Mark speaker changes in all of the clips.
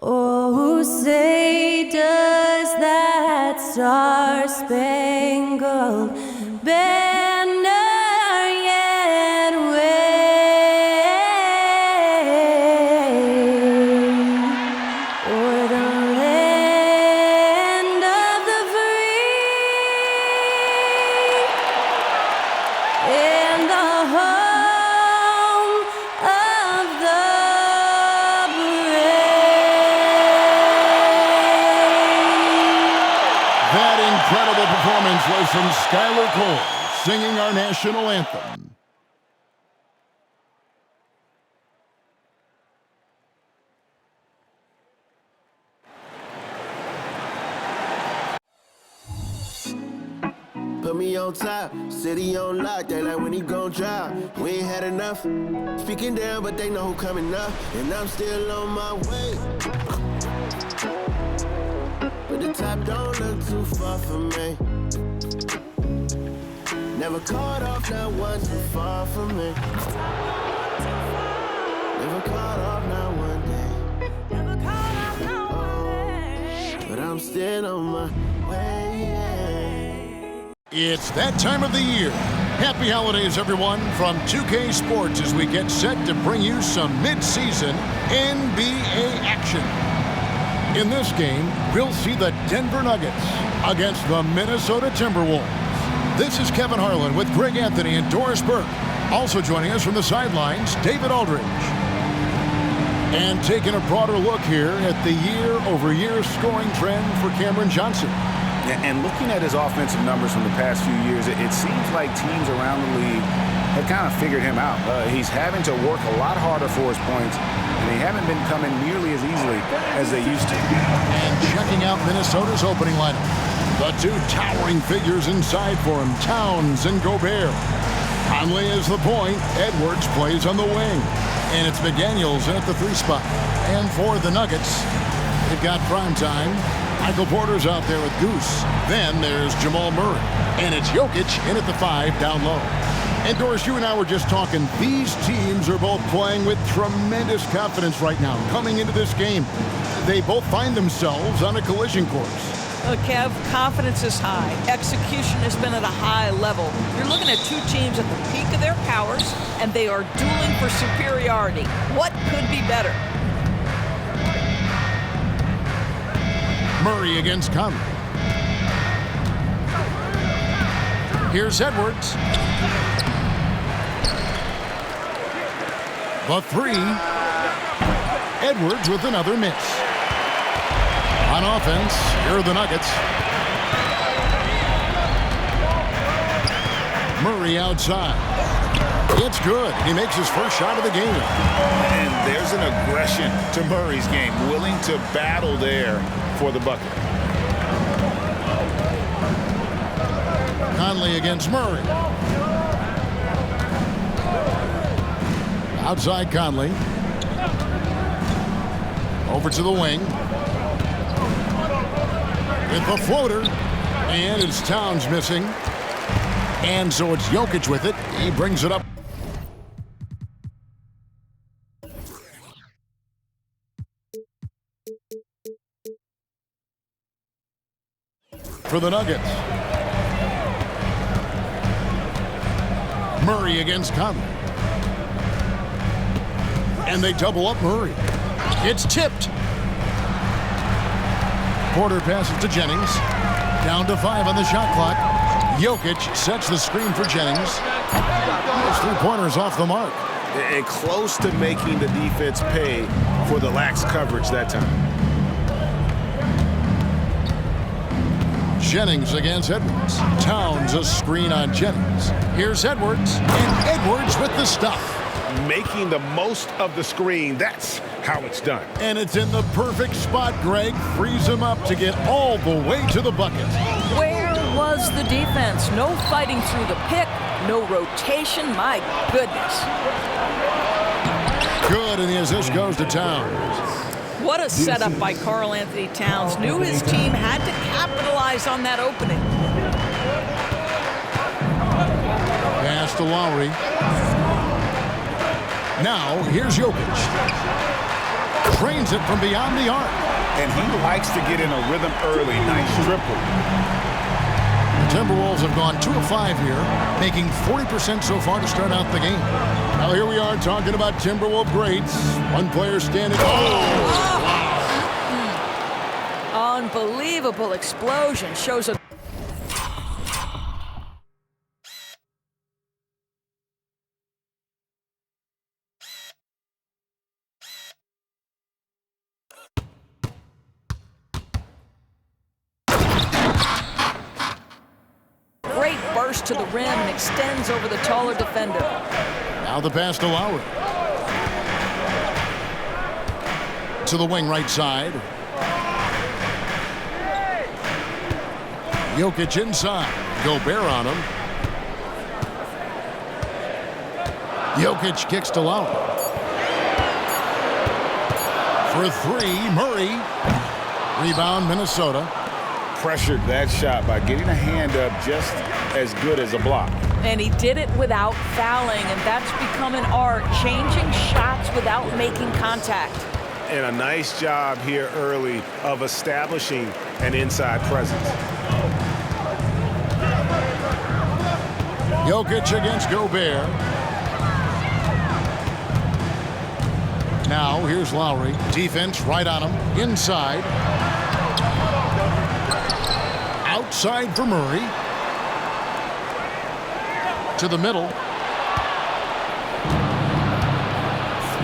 Speaker 1: Oh, say does that star-spangled banner yet wave o'er the land of the free and the home of the
Speaker 2: That incredible performance was from Skylar Cole, singing our national anthem.
Speaker 3: Put me on top, city on lock, they like when he gon' drop. We ain't had enough, speaking down, but they know who coming up, and I'm still on my way. But the top don't look too far from me. Never caught off, not one too far from me. Never caught off, not one day. But I'm still on my way.
Speaker 2: It's that time of the year. Happy holidays, everyone, from 2K Sports as we get set to bring you some mid-season NBA action. In this game, we'll see the Denver Nuggets against the Minnesota Timberwolves. This is Kevin Harlan with Greg Anthony and Doris Burke. Also joining us from the sidelines, David Aldridge. And taking a broader look here at the year-over-year scoring trend for Cameron Johnson.
Speaker 4: And looking at his offensive numbers from the past few years, it seems like teams around the league have kind of figured him out. He's having to work a lot harder for his points, and they haven't been coming nearly as easily as they used to.
Speaker 2: And checking out Minnesota's opening lineup. The two towering figures inside for him, Towns and Gobert. Conley is the point. Edwards plays on the wing. And it's McDaniels in at the 3 spot. And for the Nuggets, they've got prime time. Michael Porter's out there with Goose. Then there's Jamal Murray. And it's Jokic in at the 5 down low. And Doris, you and I were just talking. These teams are both playing with tremendous confidence right now. Coming into this game, they both find themselves on a collision course.
Speaker 5: Kev, confidence is high. Execution has been at a high level. You're looking at two teams at the peak of their powers, and they are dueling for superiority. What could be better?
Speaker 2: Murray against Conley. Here's Edwards. The 3. Edwards with another miss. On offense, here are the Nuggets. Murray outside. It's good. He makes his first shot of the game.
Speaker 4: And there's an aggression to Murray's game, willing to battle there for the bucket.
Speaker 2: Conley against Murray. Outside Conley. Over to the wing. With the floater. And it's Towns missing. And so it's Jokic with it. He brings it up. For the Nuggets. Murray against Conley. And they double up Murray. It's tipped. Porter passes to Jennings. Down to 5 on the shot clock. Jokic sets the screen for Jennings. His 3-pointers off the mark.
Speaker 4: And close to making the defense pay for the lax coverage that time.
Speaker 2: Jennings against Edwards. Towns a screen on Jennings. Here's Edwards. And Edwards with the stuff.
Speaker 4: Making the most of the screen. That's how it's done.
Speaker 2: And it's in the perfect spot, Greg. Frees him up to get all the way to the bucket.
Speaker 5: Where was the defense? No fighting through the pick, no rotation. My goodness.
Speaker 2: Good, and the assist goes to Towns.
Speaker 5: What a setup by Karl Anthony Towns. Knew his team had to capitalize on that opening.
Speaker 2: Pass to Lowry. Now, here's Jokic. Trains it from beyond the arc.
Speaker 4: And he likes to get in a rhythm early. Nice triple.
Speaker 2: The Timberwolves have gone 2 of 5 here, making 40% so far to start out the game. Well, here we are talking about Timberwolves greats. One player standing.
Speaker 5: Unbelievable explosion. Shows a great burst to the rim and extends over the taller defender.
Speaker 2: Now the pass to Lowry. To the wing right side. Jokic inside. Gobert on him. Jokic kicks to Lowry. For 3, Murray. Rebound, Minnesota.
Speaker 4: Pressured that shot by getting a hand up just as good as a block.
Speaker 5: And he did it without fouling, and that's become an art, changing shots without making contact.
Speaker 6: And a nice job here early of establishing an inside presence.
Speaker 2: Jokic against Gobert. Now, here's Lowry. Defense right on him. Inside. Outside for Murray. To the middle.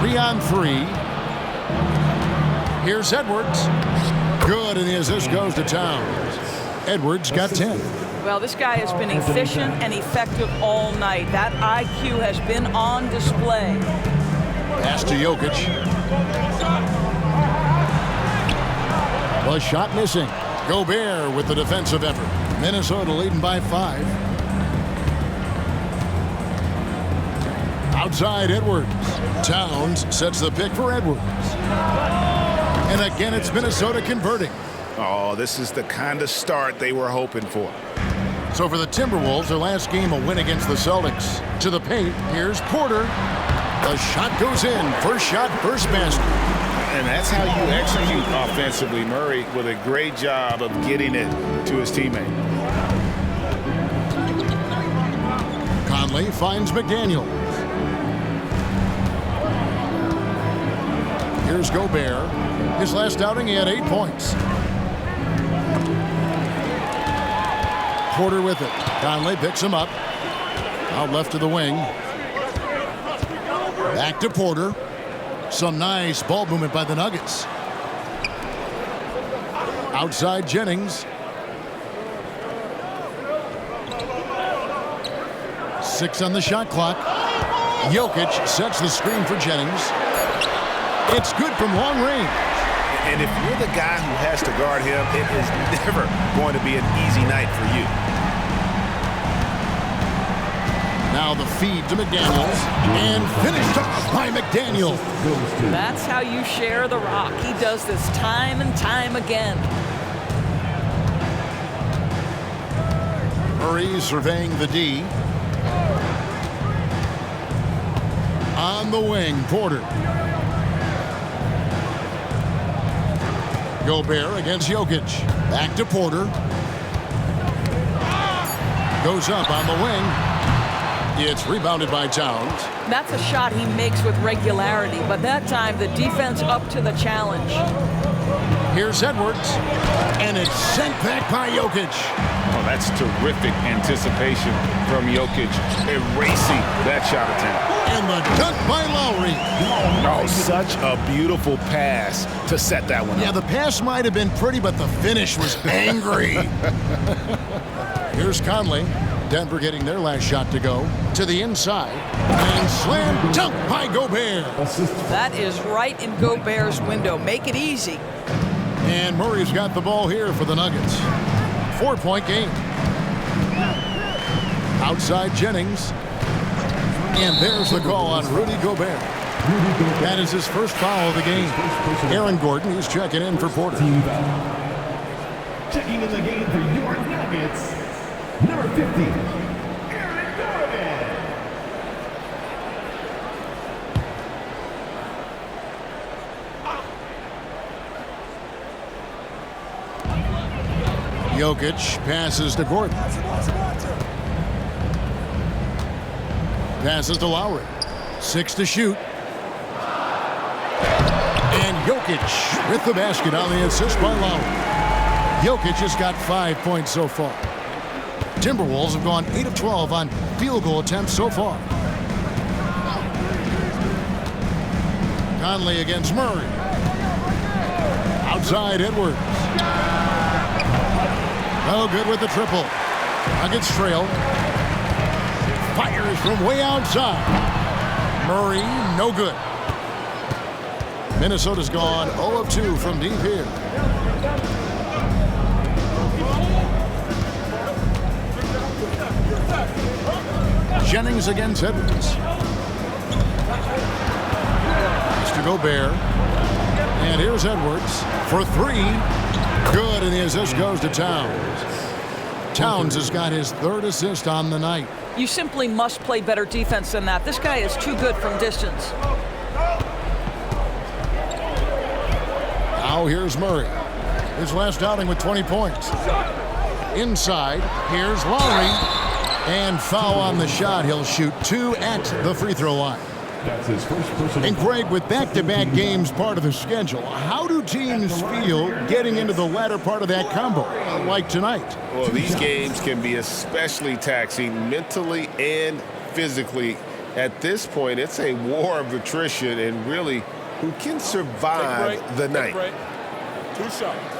Speaker 2: 3 on 3. Here's Edwards. Good, and as this goes to Towns. Edwards got 10.
Speaker 5: Well, this guy has been efficient and effective all night. That IQ has been on display.
Speaker 2: Pass to Jokic. The shot missing. Gobert with the defensive effort. Minnesota leading by 5. Outside Edwards. Towns sets the pick for Edwards. And again, it's Minnesota converting.
Speaker 4: Oh, this is the kind of start they were hoping for.
Speaker 2: So for the Timberwolves, their last game, a win against the Celtics. To the paint, here's Porter. The shot goes in. First shot, first basket.
Speaker 4: And that's how you execute offensively. Murray with a great job of getting it to his teammate.
Speaker 2: Conley finds McDaniel. Here's Gobert. His last outing, he had 8 points. Porter with it. Conley picks him up. Out left to the wing. Back to Porter. Some nice ball movement by the Nuggets. Outside Jennings. 6 on the shot clock. Jokic sets the screen for Jennings. It's good from long range.
Speaker 4: And if you're the guy who has to guard him, it is never going to be an easy night for you.
Speaker 2: Now the feed to McDaniels. And finished off by McDaniel.
Speaker 5: That's how you share the rock. He does this time and time again.
Speaker 2: Murray surveying the D. On the wing, Porter. Gobert against Jokic. Back to Porter. Goes up on the wing. It's rebounded by Towns.
Speaker 5: That's a shot he makes with regularity, but that time the defense up to the challenge.
Speaker 2: Here's Edwards. And it's sent back by Jokic.
Speaker 4: Oh, that's terrific anticipation from Jokic, erasing that shot attempt.
Speaker 2: And the dunk by Lowry.
Speaker 4: Oh, such a beautiful pass to set that one
Speaker 2: Yeah,
Speaker 4: up.
Speaker 2: the pass might have been pretty, but the finish was angry. Here's Conley. Denver getting their last shot to go. To the inside. And slam dunk by Gobert.
Speaker 5: That is right in Gobert's window. Make it easy.
Speaker 2: And Murray's got the ball here for the Nuggets. 4-point game. Outside Jennings. And there's the call on Rudy Gobert. That is his first foul of the game. Aaron Gordon, he's checking in for Porter.
Speaker 7: Checking in the game for your Nuggets, number 50, Aaron Gordon.
Speaker 2: Jokic passes to Gordon. Passes to Lowry. 6 to shoot. And Jokic with the basket on the assist by Lowry. Jokic has got 5 points so far. Timberwolves have gone 8 of 12 on field goal attempts so far. Conley against Murray. Outside Edwards. No good with the triple. Nuggets trail. Fires from way outside. Murray, no good. Minnesota's gone 0 of 2 from deep here. Jennings against Edwards. Mr. Gobert. And here's Edwards for 3. Good, and the assist goes to Towns. Towns has got his 3rd assist on the night.
Speaker 5: You simply must play better defense than that. This guy is too good from distance.
Speaker 2: Now here's Murray. His last outing with 20 points. Inside, here's Lowry. And foul on the shot. He'll shoot 2 at the free throw line.
Speaker 7: That's his first personal.
Speaker 2: And Greg, with back-to-back games part of the schedule, how do teams feel getting into the latter part of that combo, like tonight?
Speaker 6: Well, these games can be especially taxing mentally and physically. At this point, it's a war of attrition, and really, who can survive the night?
Speaker 8: 2 shots.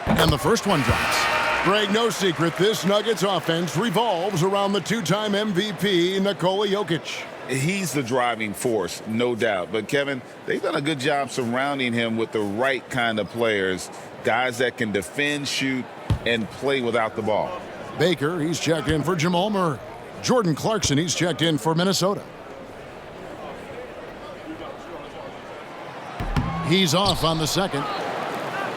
Speaker 2: And the first one drops. Greg, no secret, this Nuggets offense revolves around the 2-time MVP, Nikola Jokic.
Speaker 4: He's the driving force, no doubt. But, Kevin, they've done a good job surrounding him with the right kind of players, guys that can defend, shoot, and play without the ball.
Speaker 2: Baker, he's checked in for Jamal Murray. Jordan Clarkson, he's checked in for Minnesota. He's off on the second.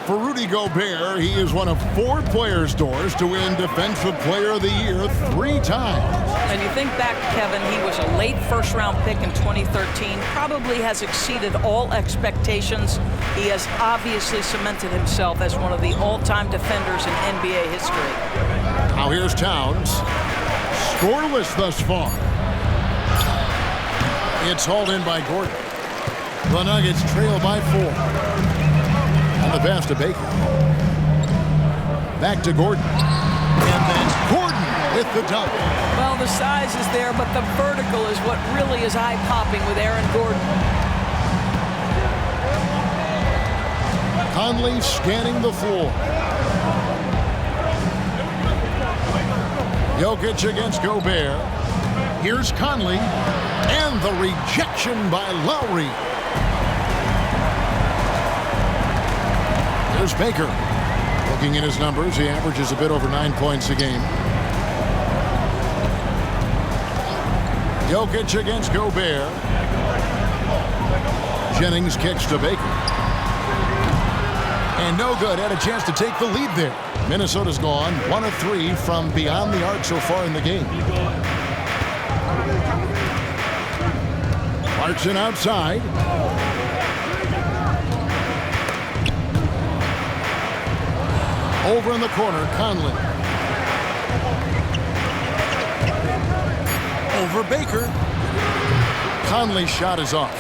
Speaker 2: For Rudy Gobert, he is one of 4 players, Doors, to win Defensive Player of the Year 3 times.
Speaker 5: And you think back, Kevin, he was a late first-round pick in 2013, probably has exceeded all expectations. He has obviously cemented himself as one of the all-time defenders in NBA history.
Speaker 2: Now here's Towns. Scoreless thus far. It's hauled in by Gordon. The Nuggets trail by 4. The pass to Baker. Back to Gordon. And then Gordon with the dunk.
Speaker 5: Well, the size is there, but the vertical is what really is eye-popping with Aaron Gordon.
Speaker 2: Conley scanning the floor. Jokic against Gobert. Here's Conley. And the rejection by Lowry. There's Baker. Looking at his numbers, he averages a bit over 9 points a game. Jokic against Gobert. Jennings kicks to Baker. And no good. Had a chance to take the lead there. Minnesota's gone 1 of 3 from beyond the arc so far in the game. Clarkson outside. Over in the corner, Conley. Over Baker. Conley's shot is off.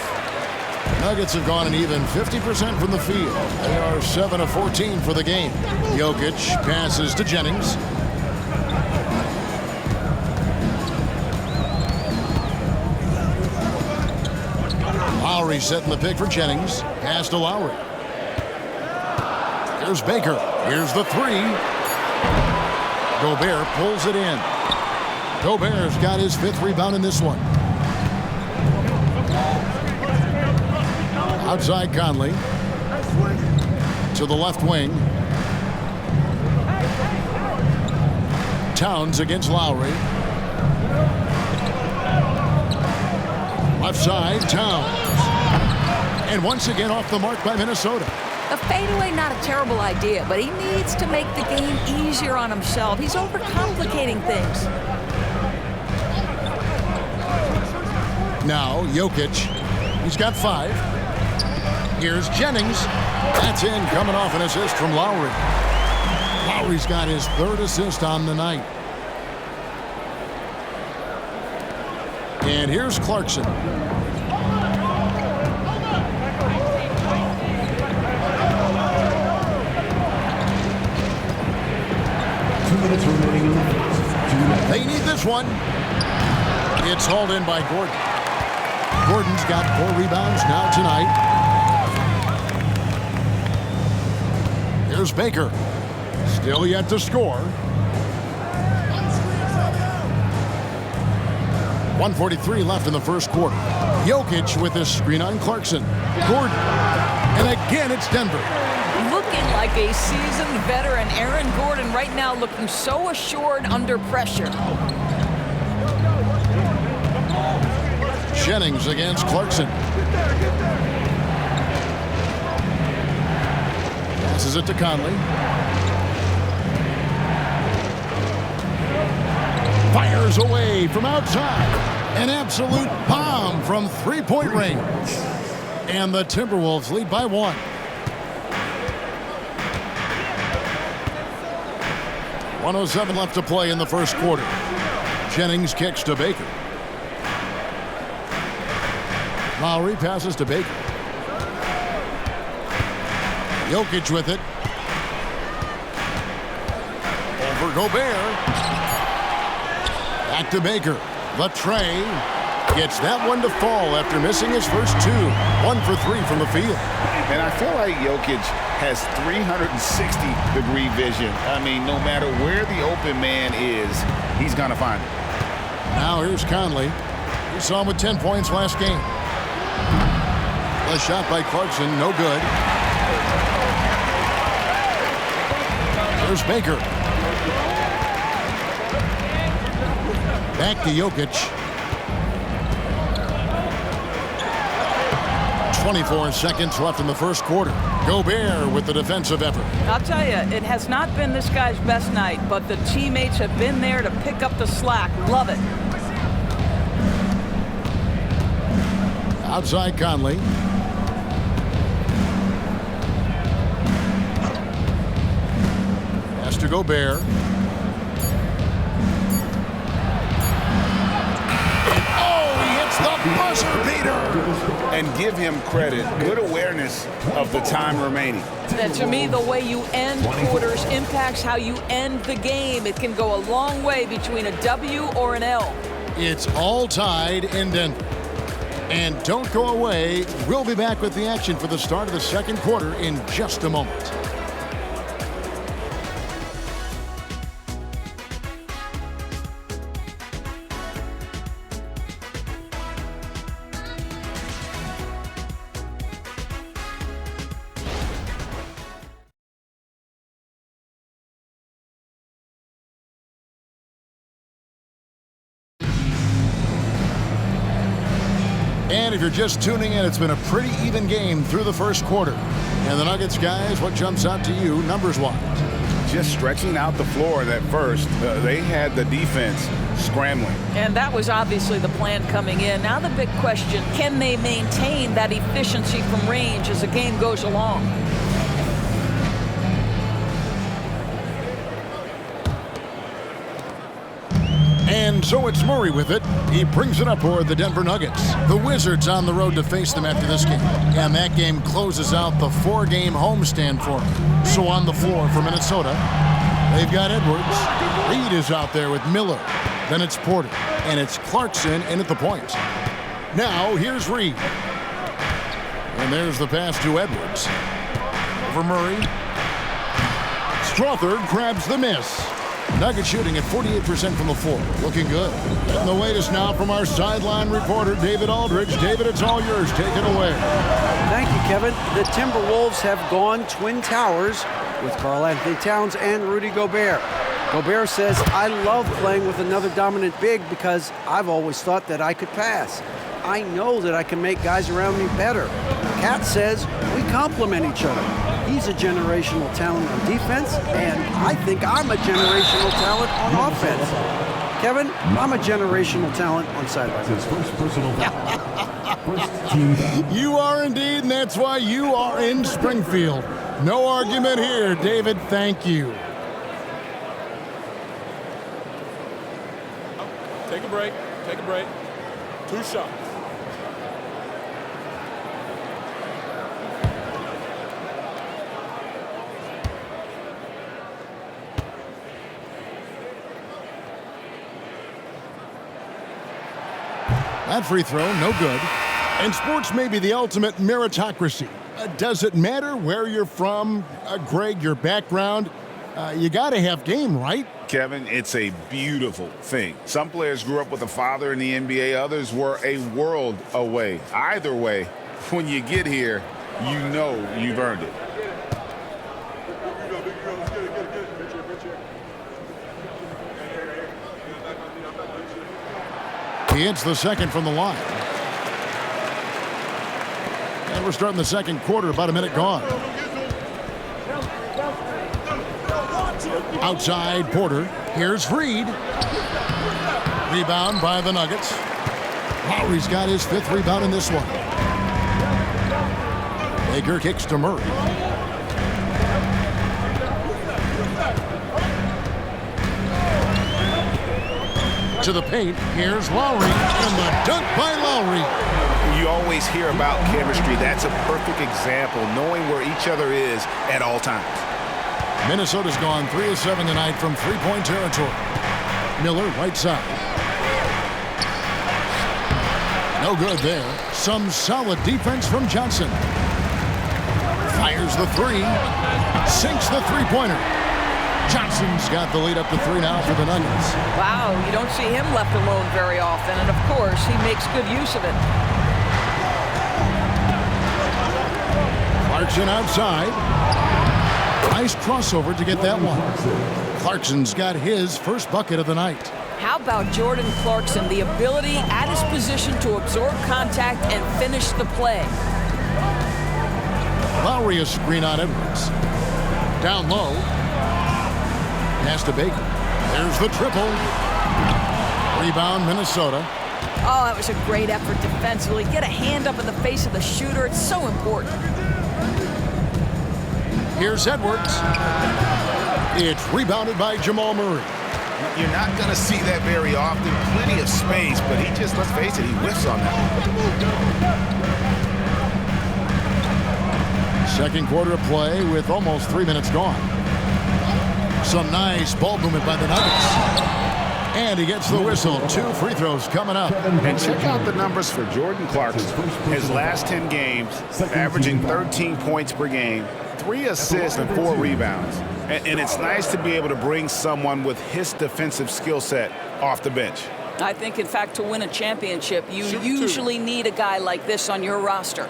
Speaker 2: Nuggets have gone an even 50% from the field. They are 7 of 14 for the game. Jokic passes to Jennings. Lowry setting the pick for Jennings. Pass to Lowry. Here's Baker. Here's the 3. Gobert pulls it in. Gobert's got his 5th rebound in this one. Outside Conley. To the left wing. Towns against Lowry. Left side, Towns. And once again off the mark by Minnesota.
Speaker 5: A fadeaway, not a terrible idea, but he needs to make the game easier on himself. He's overcomplicating things.
Speaker 2: Now, Jokic. He's got 5. Here's Jennings. That's in, coming off an assist from Lowry. Lowry's got his 3rd assist on the night. And here's Clarkson.
Speaker 7: 2 minutes remaining in the first.
Speaker 2: They need this one. It's hauled in by Gordon. Gordon's got 4 rebounds now tonight. Here's Baker. Still yet to score. 1:43 left in the first quarter. Jokic with his screen on Clarkson. Gordon. And again, it's Denver.
Speaker 5: Looking like a seasoned veteran, Aaron Gordon right now looking so assured under pressure.
Speaker 2: Jennings against Clarkson. Passes it to Conley. Fires away from outside. An absolute bomb from 3-point range. And the Timberwolves lead by 1. .107 left to play in the first quarter. Jennings kicks to Baker. Lowry passes to Baker. Jokic with it. Over Gobert. Back to Baker. The tray gets that one to fall after missing his first 2. 1 for 3 from the field.
Speaker 4: And I feel like Jokic has 360-degree vision. I mean, no matter where the open man is, he's going to find it.
Speaker 2: Now here's Conley. We saw him with 10 points last game. A shot by Clarkson, no good. There's Baker. Back to Jokic. 24 seconds left in the first quarter. Gobert with the defensive effort.
Speaker 5: I'll tell you, it has not been this guy's best night, but the teammates have been there to pick up the slack. Love it.
Speaker 2: Outside Conley. Pass to Gobert. The buzzer beater.
Speaker 4: And give him credit. Good awareness of the time remaining.
Speaker 5: And to me, the way you end quarters impacts how you end the game. It can go a long way between a W or an L.
Speaker 2: It's all tied in Denver. And don't go away. We'll be back with the action for the start of the second quarter in just a moment. And if you're just tuning in, it's been a pretty even game through the first quarter. And the Nuggets, guys, what jumps out to you numbers-wise?
Speaker 4: Just stretching out the floor at first. They had the defense scrambling.
Speaker 5: And that was obviously the plan coming in. Now the big question, can they maintain that efficiency from range as the game goes along?
Speaker 2: And so it's Murray with it. He brings it up for the Denver Nuggets. The Wizards on the road to face them after this game. And that game closes out the 4-game homestand for them. So on the floor for Minnesota, they've got Edwards. Reed is out there with Miller. Then it's Porter. And it's Clarkson in at the point. Now here's Reed. And there's the pass to Edwards. Over Murray. Strawthard grabs the miss. Nuggets shooting at 48% from the floor. Looking good. And the latest now from our sideline reporter, David Aldridge. David, it's all yours. Take it away.
Speaker 8: Thank you, Kevin. The Timberwolves have gone Twin Towers with Karl-Anthony Towns and Rudy Gobert. Gobert says, I love playing with another dominant big because I've always thought that I could pass. I know that I can make guys around me better. Cat says we complement each other. He's a generational talent on defense, and I think I'm a generational talent on offense. Kevin, I'm a generational talent on sidelines.
Speaker 7: His first personal foul. First team foul.
Speaker 2: You are indeed, and that's why you are in Springfield. No argument here, David. Thank you.
Speaker 9: Take a break. Take a break. 2 shots.
Speaker 2: That free throw, no good. And sports may be the ultimate meritocracy. Does it matter where you're from, Greg, your background? You got to have game, right?
Speaker 4: Kevin, it's a beautiful thing. Some players grew up with a father in the NBA. Others were a world away. Either way, when you get here, you know you've earned it.
Speaker 2: He hits the second from the line. And we're starting the second quarter, about a minute gone. Outside Porter. Here's Reed. Rebound by the Nuggets. Lowry's got his 5th rebound in this one. Baker kicks to Murray. To the paint. Here's Lowry. And the dunk by Lowry.
Speaker 4: You always hear about chemistry. That's a perfect example, knowing where each other is at all times.
Speaker 2: Minnesota's gone 3 of 7 tonight from three-point territory. Miller, right side. No good there. Some solid defense from Johnson. Fires the 3. Sinks the three-pointer. Johnson's got the lead up to 3 now for the Nuggets.
Speaker 5: Wow, you don't see him left alone very often, and of course, he makes good use of it.
Speaker 2: Clarkson outside. Nice crossover to get that one. Clarkson's got his first bucket of the night.
Speaker 5: How about Jordan Clarkson, the ability at his position to absorb contact and finish the play?
Speaker 2: Lowry a screen on Edwards. Down low. Pass to Baker. There's the triple. Rebound, Minnesota.
Speaker 5: Oh, that was a great effort defensively. Get a hand up in the face of the shooter. It's so important.
Speaker 2: Here's Edwards. It's rebounded by Jamal Murray.
Speaker 4: You're not going to see that very often. Plenty of space, but he just, let's face it, he whiffs on that.
Speaker 2: Second quarter of play with almost 3 minutes gone. Some nice ball movement by the Nuggets. And he gets the whistle. 2 free throws coming up.
Speaker 4: And check out the numbers for Jordan Clarkson. His last 10 games, averaging 13 points per game, 3 assists and 4 rebounds. And it's nice to be able to bring someone with his defensive skill set off the bench.
Speaker 5: I think, in fact, to win a championship, you usually need a guy like this on your roster.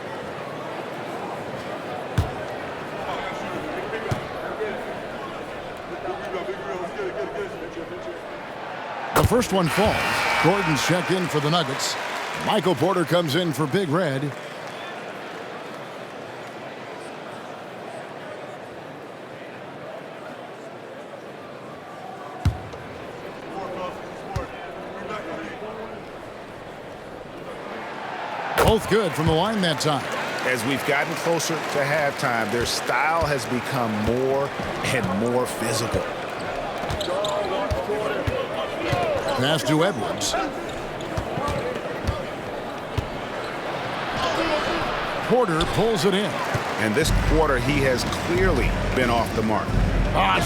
Speaker 2: The first one falls. Gordon's check in for the Nuggets. Michael Porter comes in for Big Red. Both good from the line that time.
Speaker 4: As we've gotten closer to halftime, their style has become more and more physical.
Speaker 2: Pass to Edwards. Porter pulls it in.
Speaker 4: And this quarter, he has clearly been off the mark.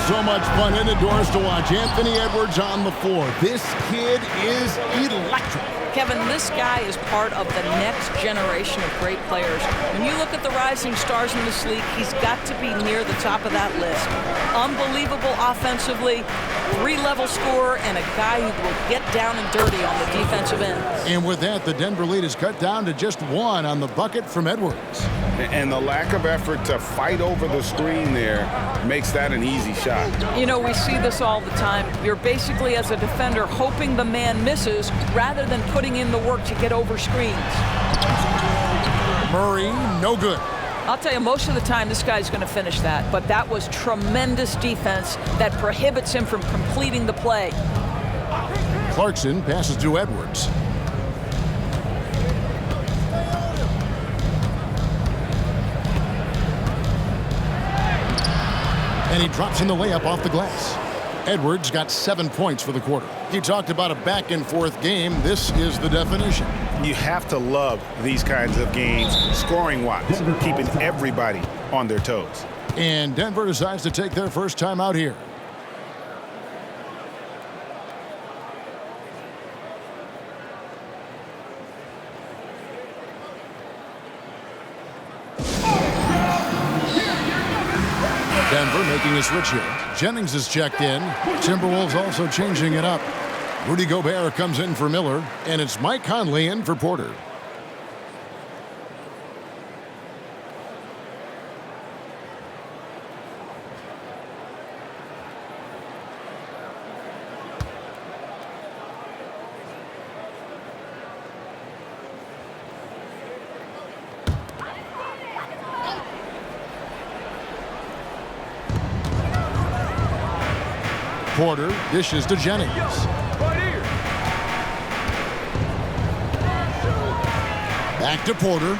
Speaker 2: So much fun indoors to watch. Anthony Edwards on the floor. This kid is electric.
Speaker 5: Kevin, this guy is part of the next generation of great players. When you look at the rising stars in this league, he's got to be near the top of that list. Unbelievable offensively, 3-level scorer, and a guy who will get down and dirty on the defensive end.
Speaker 2: And with that, the Denver lead is cut down to just 1 on the bucket from Edwards.
Speaker 4: And the lack of effort to fight over the screen there makes that an easy shot.
Speaker 5: You know, we see this all the time. You're basically, as a defender, hoping the man misses rather than putting in the work to get over screens.
Speaker 2: Murray, no good.
Speaker 5: I'll tell you, most of the time this guy's going to finish that, but that was tremendous defense that prohibits him from completing the play.
Speaker 2: Clarkson passes to Edwards. And he drops in the layup off the glass. Edwards got 7 points for the quarter. He talked about a back-and-forth game. This is the definition.
Speaker 4: You have to love these kinds of games, scoring-wise, keeping everybody on their toes.
Speaker 2: And Denver decides to take their first time out here. Denver making a switch here. Jennings is checked in. Timberwolves also changing it up. Rudy Gobert comes in for Miller, and it's Mike Conley in for Porter. Porter dishes to Jennings. Back to Porter.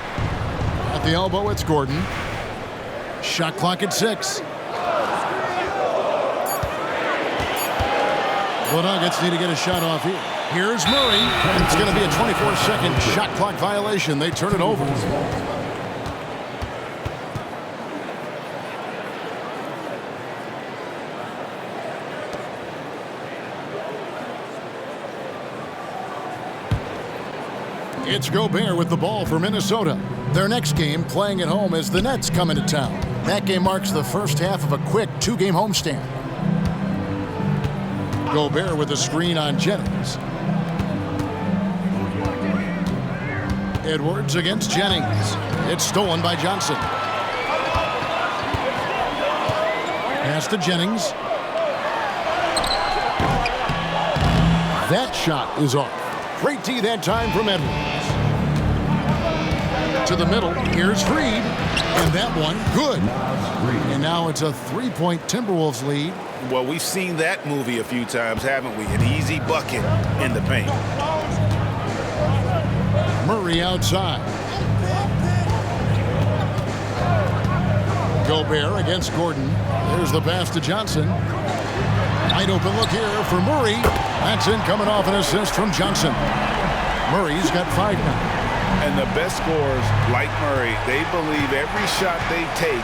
Speaker 2: At the elbow, it's Gordon. Shot clock at 6. The Nuggets need to get a shot off here. Here's Murray. It's going to be a 24-second shot clock violation. They turn it over. It's Gobert with the ball for Minnesota. Their next game playing at home as the Nets come into town. That game marks the first half of a quick 2-game homestand. Gobert with a screen on Jennings. Edwards against Jennings. It's stolen by Johnson. Pass to Jennings. That shot is off. Great D that time from Edwards. To the middle, here's Freed, and that one, good. And now it's a 3-point Timberwolves lead.
Speaker 4: Well, we've seen that movie a few times, haven't we? An easy bucket in the paint.
Speaker 2: Murray outside. Gobert against Gordon. There's the pass to Johnson. Wide open look here for Murray. That's in, coming off an assist from Johnson. Murray's got 5 now.
Speaker 4: And the best scorers, like Murray, they believe every shot they take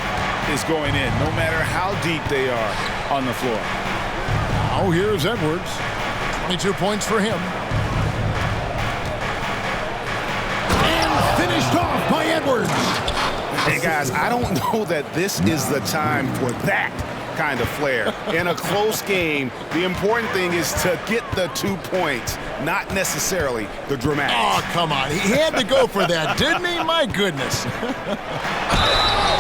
Speaker 4: is going in, no matter how deep they are on the floor.
Speaker 2: Oh, here's Edwards. 22 points for him. And finished off by Edwards.
Speaker 4: Hey, guys, I don't know that this is the time for that kind of flair. In a close game, the important thing is to get the 2 points, not necessarily the dramatics.
Speaker 2: Oh, come on. He had to go for that, didn't he? My goodness.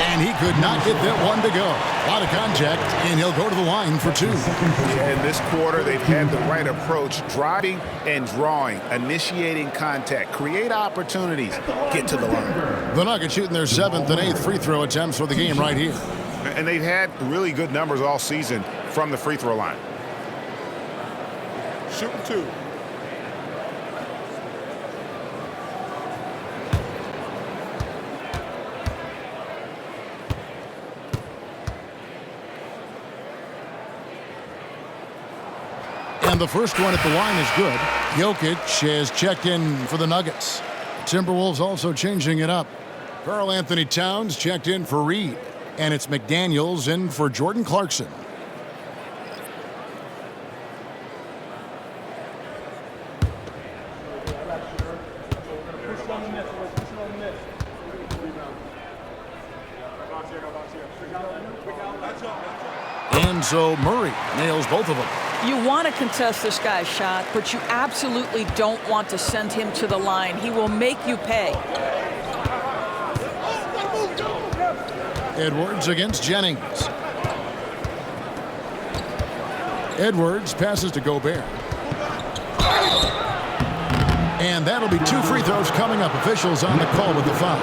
Speaker 2: And he could not get that one to go. A lot of contact, and he'll go to the line for 2.
Speaker 4: In this quarter, they've had the right approach, driving and drawing, initiating contact, create opportunities, get to the line.
Speaker 2: The Nuggets shooting their 7th and 8th free throw attempts for the game right here.
Speaker 4: And they've had really good numbers all season from the free throw line.
Speaker 9: Shooting 2.
Speaker 2: And the first one at the line is good. Jokic has checked in for the Nuggets. Timberwolves also changing it up. Karl Anthony Towns checked in for Reed. And it's McDaniels in for Jordan Clarkson. And so Murray nails both of them.
Speaker 5: You want to contest this guy's shot, but you absolutely don't want to send him to the line. He will make you pay.
Speaker 2: Edwards against Jennings. Edwards passes to Gobert. And that'll be 2 free throws coming up. Officials on the call with the foul.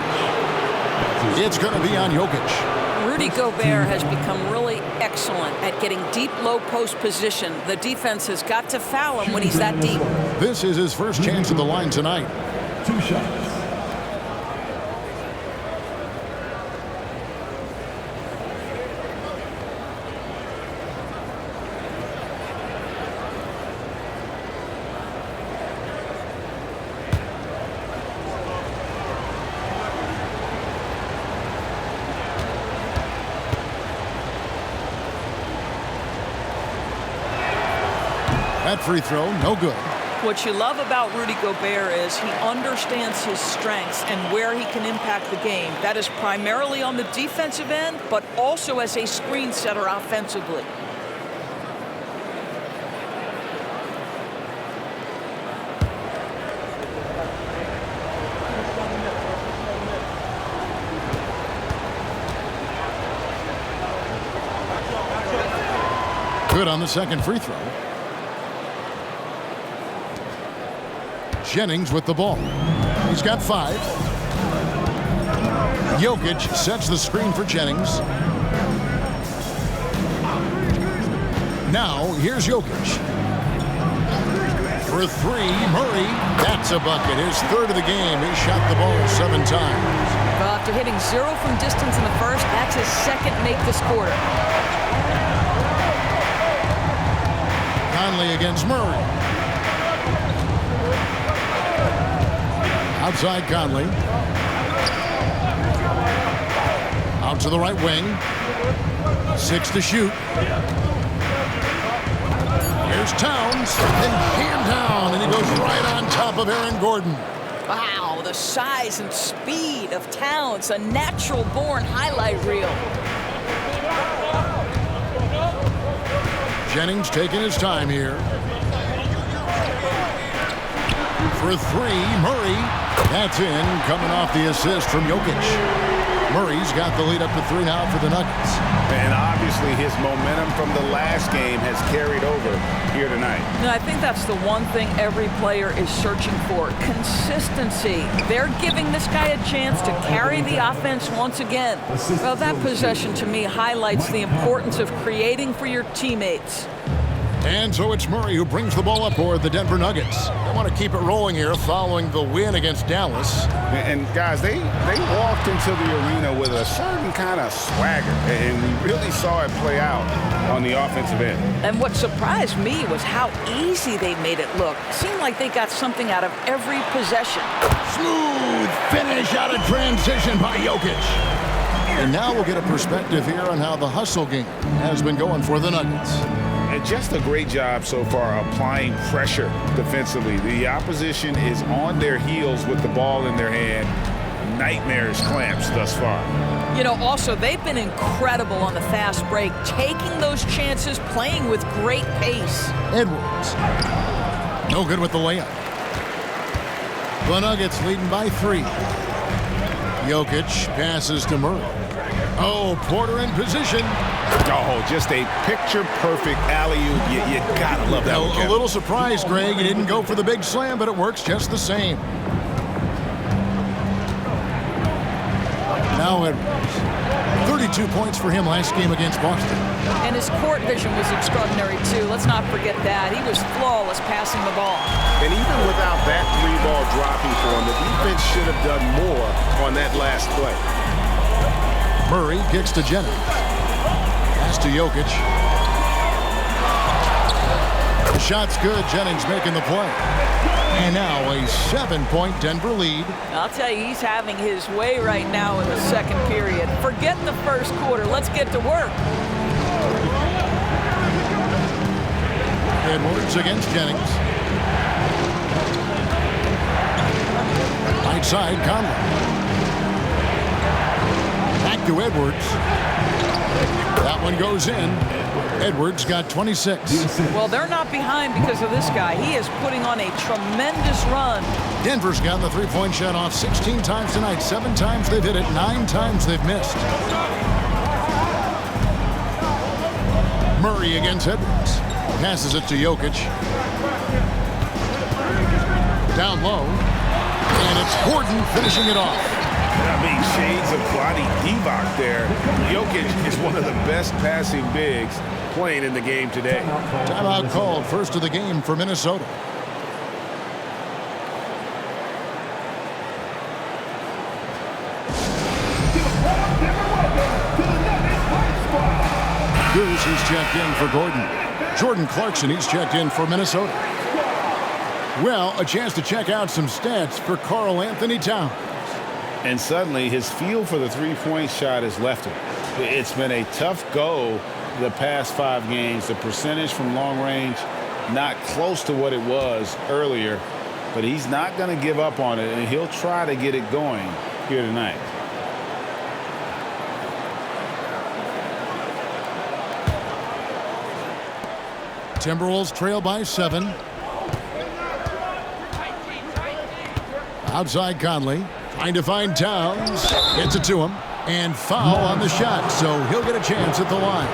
Speaker 2: It's going to be on Jokic.
Speaker 5: Rudy Gobert has become really excellent at getting deep, low post position. The defense has got to foul him when he's that deep.
Speaker 2: This is his first chance at the line tonight.
Speaker 7: 2 shots.
Speaker 2: That free throw, no good.
Speaker 5: What you love about Rudy Gobert is he understands his strengths and where he can impact the game. That is primarily on the defensive end, but also as a screen setter offensively.
Speaker 2: Good on the second free throw. Jennings with the ball. He's got 5. Jokic sets the screen for Jennings. Now, here's Jokic. For 3, Murray. That's a bucket. His third of the game. He shot the ball 7 times.
Speaker 5: Well, after hitting 0 from distance in the first, that's his second make this quarter.
Speaker 2: Conley against Murray. Outside Conley. Out to the right wing. 6 to shoot. Here's Towns. And jammed down. And he goes right on top of Aaron Gordon.
Speaker 5: Wow, the size and speed of Towns. A natural-born highlight reel.
Speaker 2: Jennings taking his time here. For 3, Murray. That's in, coming off the assist from Jokic. Murray's got the lead up to 3 now for the Nuggets.
Speaker 4: And obviously his momentum from the last game has carried over here tonight.
Speaker 5: No, I think that's the one thing every player is searching for. Consistency. They're giving this guy a chance to carry the offense once again. Well, that possession to me highlights the importance of creating for your teammates.
Speaker 2: And so it's Murray who brings the ball up for the Denver Nuggets. They want to keep it rolling here following the win against Dallas.
Speaker 4: And guys, they walked into the arena with a certain kind of swagger, and we really saw it play out on the offensive end.
Speaker 5: And what surprised me was how easy they made it look. It seemed like they got something out of every possession.
Speaker 2: Smooth finish out of transition by Jokic. And now we'll get a perspective here on how the hustle game has been going for the Nuggets.
Speaker 4: And just a great job so far applying pressure defensively. The opposition is on their heels with the ball in their hand. Nightmarish clamps thus far.
Speaker 5: You know, also, they've been incredible on the fast break, taking those chances, playing with great pace.
Speaker 2: Edwards. No good with the layup. The Nuggets leading by 3. Jokic passes to Murray. Oh, Porter in position.
Speaker 4: Oh, just a picture-perfect alley-oop. You gotta love that one, Kevin.
Speaker 2: A little surprised, Greg. He didn't go for the big slam, but it works just the same. Now Edwards. 32 points for him last game against Boston.
Speaker 5: And his court vision was extraordinary, too. Let's not forget that. He was flawless passing the ball.
Speaker 4: And even without that 3-ball dropping for him, the defense should have done more on that last play.
Speaker 2: Murray kicks to Jennings. Pass to Jokic. The shot's good. Jennings making the play. And now a 7-point Denver lead.
Speaker 5: I'll tell you, he's having his way right now in the second period. Forget the first quarter. Let's get to work.
Speaker 2: Edwards against Jennings. Right side, Conley. Back to Edwards. That one goes in. Edwards got 26.
Speaker 5: Well, they're not behind because of this guy. He is putting on a tremendous run.
Speaker 2: Denver's gotten the 3-point shot off 16 times tonight. 7 times they've hit it. 9 times they've missed. Murray against Edwards. Passes it to Jokic. Down low. And it's Gordon finishing it off.
Speaker 4: I mean, shades of Vlade Divac there. Jokic is one of the best passing bigs playing in the game today.
Speaker 2: Timeout called, first of the game for Minnesota. Cruz, he's checked in for Gordon. Jordan Clarkson, he's checked in for Minnesota. Well, a chance to check out some stats for Karl Anthony Towns.
Speaker 4: And suddenly his feel for the three-point shot has left him. It's been a tough go the past 5 games. The percentage from long range not close to what it was earlier, but he's not going to give up on it, and he'll try to get it going here tonight.
Speaker 2: Timberwolves trail by 7. Outside Conley, trying to find Towns. Gets it to him, and foul on the shot, so he'll get a chance at the line.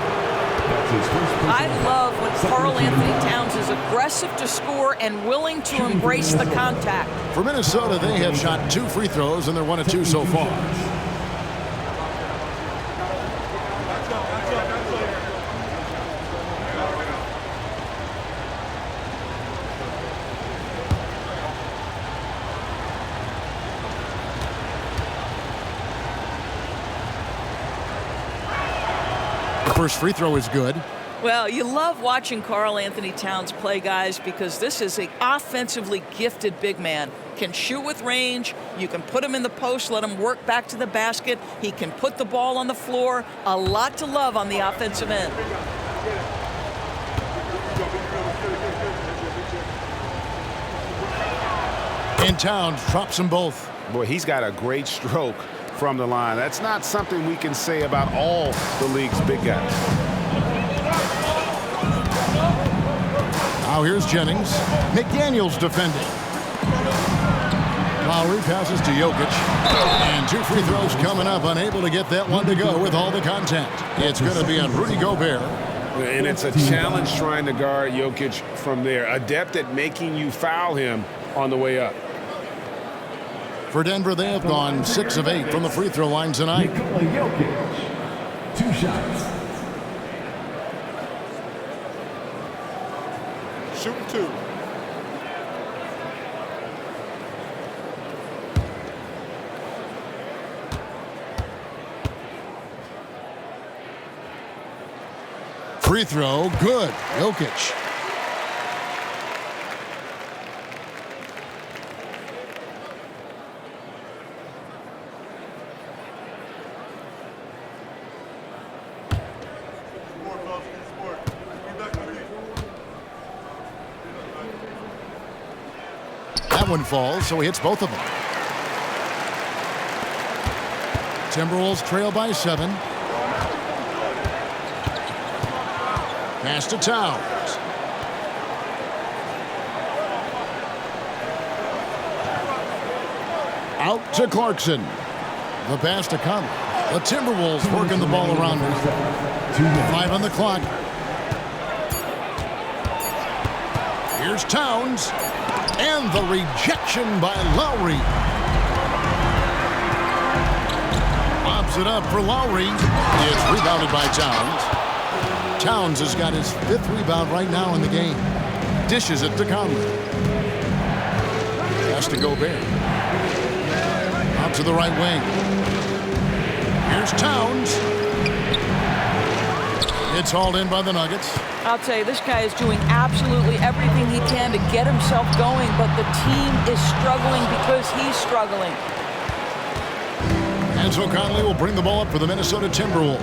Speaker 5: I love when Karl Anthony Towns is aggressive to score and willing to embrace the contact.
Speaker 2: For Minnesota, they have shot 2 free throws, and they're 1 of 2 so far. First free throw is good.
Speaker 5: Well, you love watching Karl Anthony Towns play, guys, because this is an offensively gifted big man. Can shoot with range. You can put him in the post, let him work back to the basket. He can put the ball on the floor. A lot to love on the offensive end.
Speaker 2: And Towns drops them both.
Speaker 4: Boy, he's got a great stroke from the line. That's not something we can say about all the league's big guys.
Speaker 2: Now here's Jennings. McDaniels defending. Lowry passes to Jokic. And 2 free throws coming up. Unable to get that one to go with all the contact. It's going to be on Rudy Gobert.
Speaker 4: And it's a challenge trying to guard Jokic from there. Adept at making you foul him on the way up.
Speaker 2: For Denver, they have gone 6 of 8 from the free throw line tonight.
Speaker 7: Jokic, 2 shots.
Speaker 9: Shooting 2.
Speaker 2: Free throw, good. Jokic. That one falls, so he hits both of them. Timberwolves trail by 7. Pass to Towns. Out to Clarkson. The pass to Conley. The Timberwolves working the ball around him. 5 on the clock. Here's Towns. And the rejection by Lowry. Lobs it up for Lowry. It's rebounded by Towns. Towns has got his 5th rebound right now in the game. Dishes it to Conley. Pass to Gobert. Out to the right wing. Here's Towns. It's hauled in by the Nuggets.
Speaker 5: I'll tell you, this guy is doing absolutely everything he can to get himself going, but the team is struggling because he's struggling.
Speaker 2: And so Conley will bring the ball up for the Minnesota Timberwolves.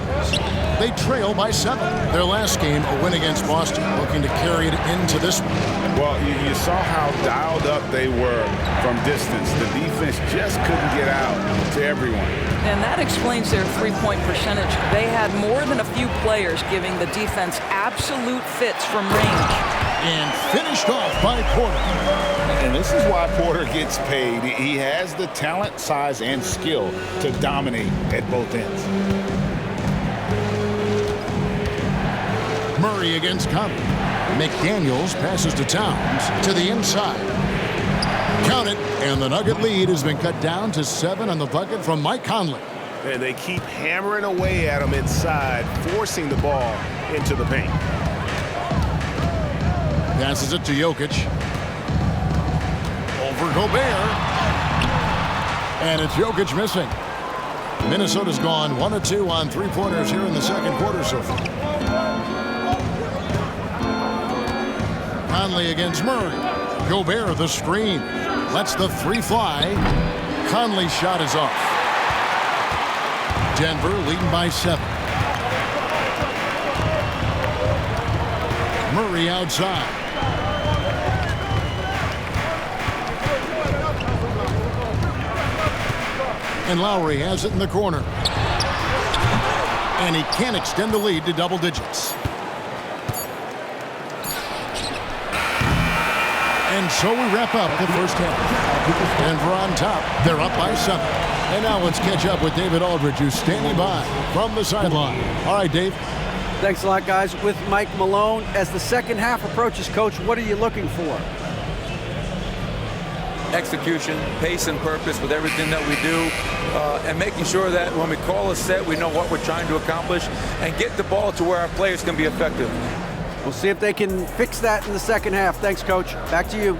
Speaker 2: They trail by 7. Their last game, a win against Boston, looking to carry it into this one.
Speaker 4: Well, you saw how dialed up they were from distance. The defense just couldn't get out to everyone.
Speaker 5: And that explains their three-point percentage. They had more than a few players giving the defense absolute fits from range.
Speaker 2: And finished off by Porter.
Speaker 4: And this is why Porter gets paid. He has the talent, size, and skill to dominate at both ends.
Speaker 2: Murray against Conley. McDaniels passes to Towns to the inside. Count it, and the Nugget lead has been cut down to 7 on the bucket from Mike Conley.
Speaker 4: And they keep hammering away at him inside, forcing the ball into the paint.
Speaker 2: Passes it to Jokic. Over Gobert. And it's Jokic missing. Minnesota's gone 1 of 2 on three-pointers here in the second quarter so far. Conley against Murray. Gobert the screen. Lets the three fly. Conley's shot is off. Denver leading by 7. Murray outside. And Lowry has it in the corner. And he can't extend the lead to double digits. And so we wrap up the first half. Denver on top. They're up by 7. And now let's catch up with David Aldridge, who's standing by from the sideline. All right, Dave.
Speaker 8: Thanks a lot, guys. With Mike Malone, as the second half approaches, Coach, what are you looking for?
Speaker 10: Execution, pace, and purpose with everything that we do, and making sure that when we call a set, we know what we're trying to accomplish and get the ball to where our players can be effective.
Speaker 8: We'll see if they can fix that in the second half. Thanks, Coach. Back to you.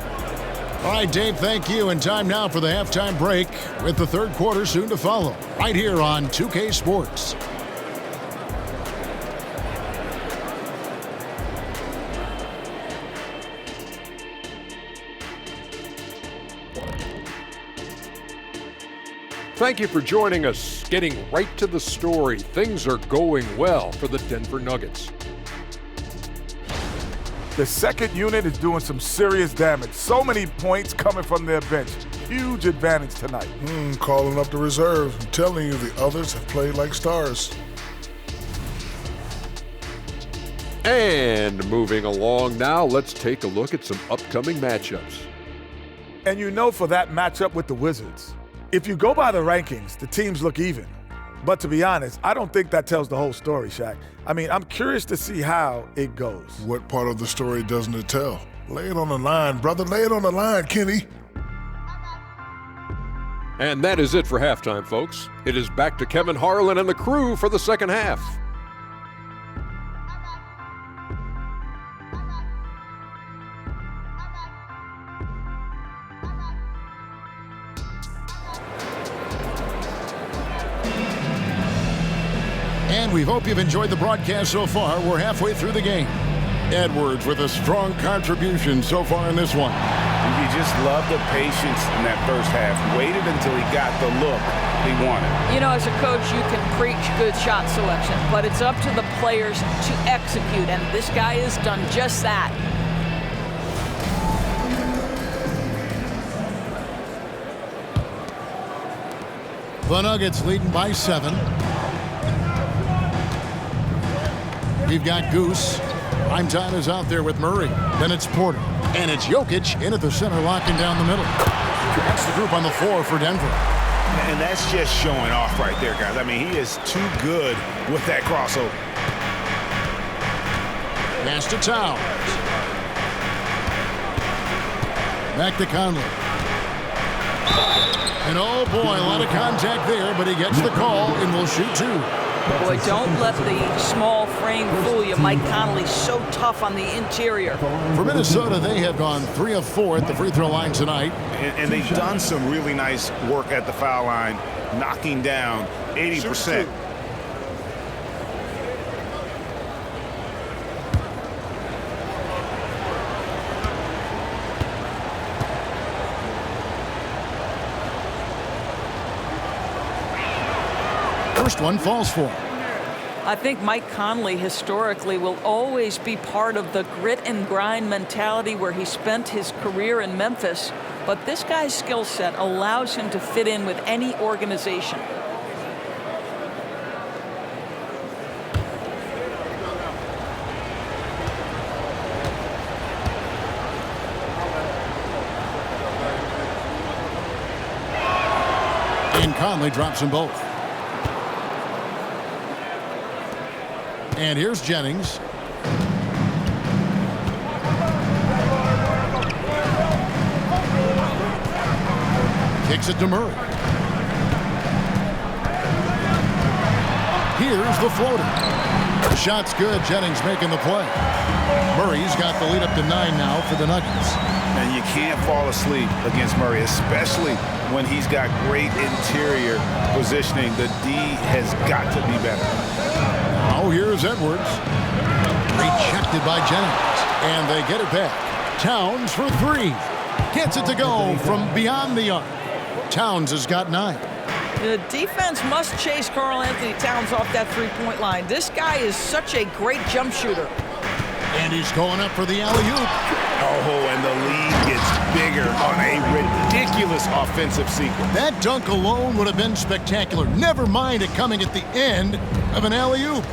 Speaker 2: All right, Dave, thank you. And time now for the halftime break with the third quarter soon to follow right here on 2K Sports.
Speaker 11: Thank you for joining us. Getting right to the story, things are going well for the Denver Nuggets.
Speaker 12: The second unit is doing some serious damage. So many points coming from their bench. Huge advantage tonight.
Speaker 13: Calling up the reserves. I'm telling you, the others have played like stars.
Speaker 11: And moving along now, let's take a look at some upcoming matchups.
Speaker 12: And you know, for that matchup with the Wizards, if you go by the rankings, the teams look even. But to be honest, I don't think that tells the whole story, Shaq. I mean, I'm curious to see how it goes.
Speaker 13: What part of the story doesn't it tell? Lay it on the line, brother. Lay it on the line, Kenny.
Speaker 11: And that is it for halftime, folks. It is back to Kevin Harlan and the crew for the second half.
Speaker 2: And we hope you've enjoyed the broadcast so far. We're halfway through the game. Edwards with a strong contribution so far in this one.
Speaker 4: You just love the patience in that first half. Waited until he got the look he wanted.
Speaker 5: You know, as a coach, you can preach good shot selection, but it's up to the players to execute, and this guy has done just that.
Speaker 2: The Nuggets leading by 7. We've got Goose. Time is out there with Murray. Then it's Porter. And it's Jokic in at the center, locking down the middle. That's the group on the floor for Denver.
Speaker 4: And that's just showing off right there, guys. I mean, he is too good with that crossover.
Speaker 2: Pass to Towns. Back to Conley. And oh boy, a lot of contact there, but he gets the call and will shoot 2.
Speaker 5: Boy, don't let the small frame fool you. Mike Conley's so tough on the interior.
Speaker 2: For Minnesota, they have gone 3 of 4 at the free throw line tonight.
Speaker 4: And they've done some really nice work at the foul line, knocking down 80%.
Speaker 2: First one falls for him.
Speaker 5: I think Mike Conley historically will always be part of the grit and grind mentality where he spent his career in Memphis, but this guy's skill set allows him to fit in with any organization.
Speaker 2: And Conley drops them both. And here's Jennings. Kicks it to Murray. Here's the floater. The shot's good. Jennings making the play. Murray's got the lead up to 9 now for the Nuggets.
Speaker 4: And you can't fall asleep against Murray, especially when he's got great interior positioning. The D has got to be better.
Speaker 2: Now here's Edwards. Rejected by Jennings. And they get it back. Towns for 3. Gets it to go from beyond the arc. Towns has got 9.
Speaker 5: The defense must chase Karl Anthony Towns off that three-point line. This guy is such a great jump shooter.
Speaker 2: And he's going up for the alley-oop.
Speaker 4: Oh, and the lead gets bigger on a ridiculous offensive sequence.
Speaker 2: That dunk alone would have been spectacular. Never mind it coming at the end of an alley-oop.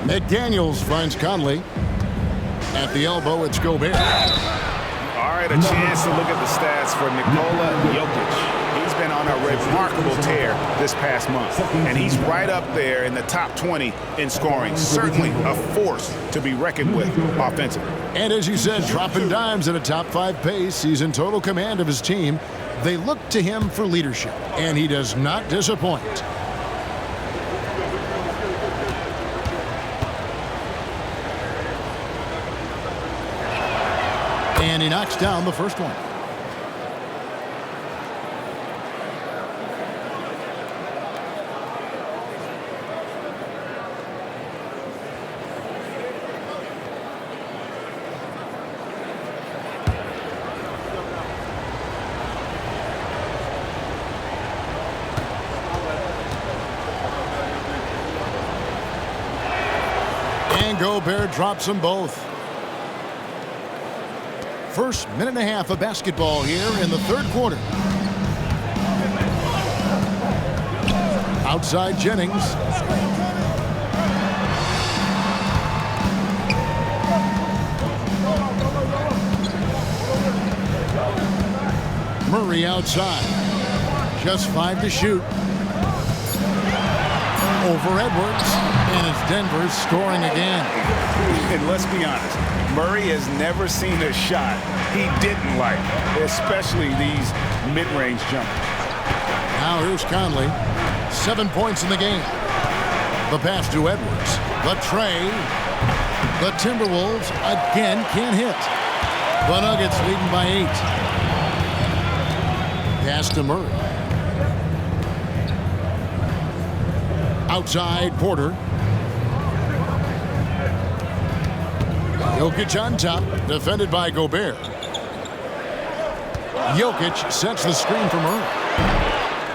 Speaker 2: McDaniels finds Conley. At the elbow, it's Gobert.
Speaker 4: All right, a chance to look at the stats for Nikola Jokic. He's been on a remarkable tear this past month, and he's right up there in the top 20 in scoring. Certainly a force to be reckoned with offensively.
Speaker 2: And as you said, dropping dimes at a top 5 pace. He's in total command of his team. They look to him for leadership, and he does not disappoint. And he knocks down the first one. And Gobert drops them both. First minute and a half of basketball here in the third quarter. Outside Jennings. Murray outside. Just 5 to shoot. Over Edwards. And it's Denver scoring again.
Speaker 4: And let's be honest, Murray has never seen a shot he didn't like, especially these mid-range jumpers.
Speaker 2: Now here's Conley. 7 points in the game. The pass to Edwards. The tray. The Timberwolves again can't hit. The Nuggets leading by 8. Pass to Murray. Outside Porter. Jokic on top, defended by Gobert. Jokic sets the screen for Murray.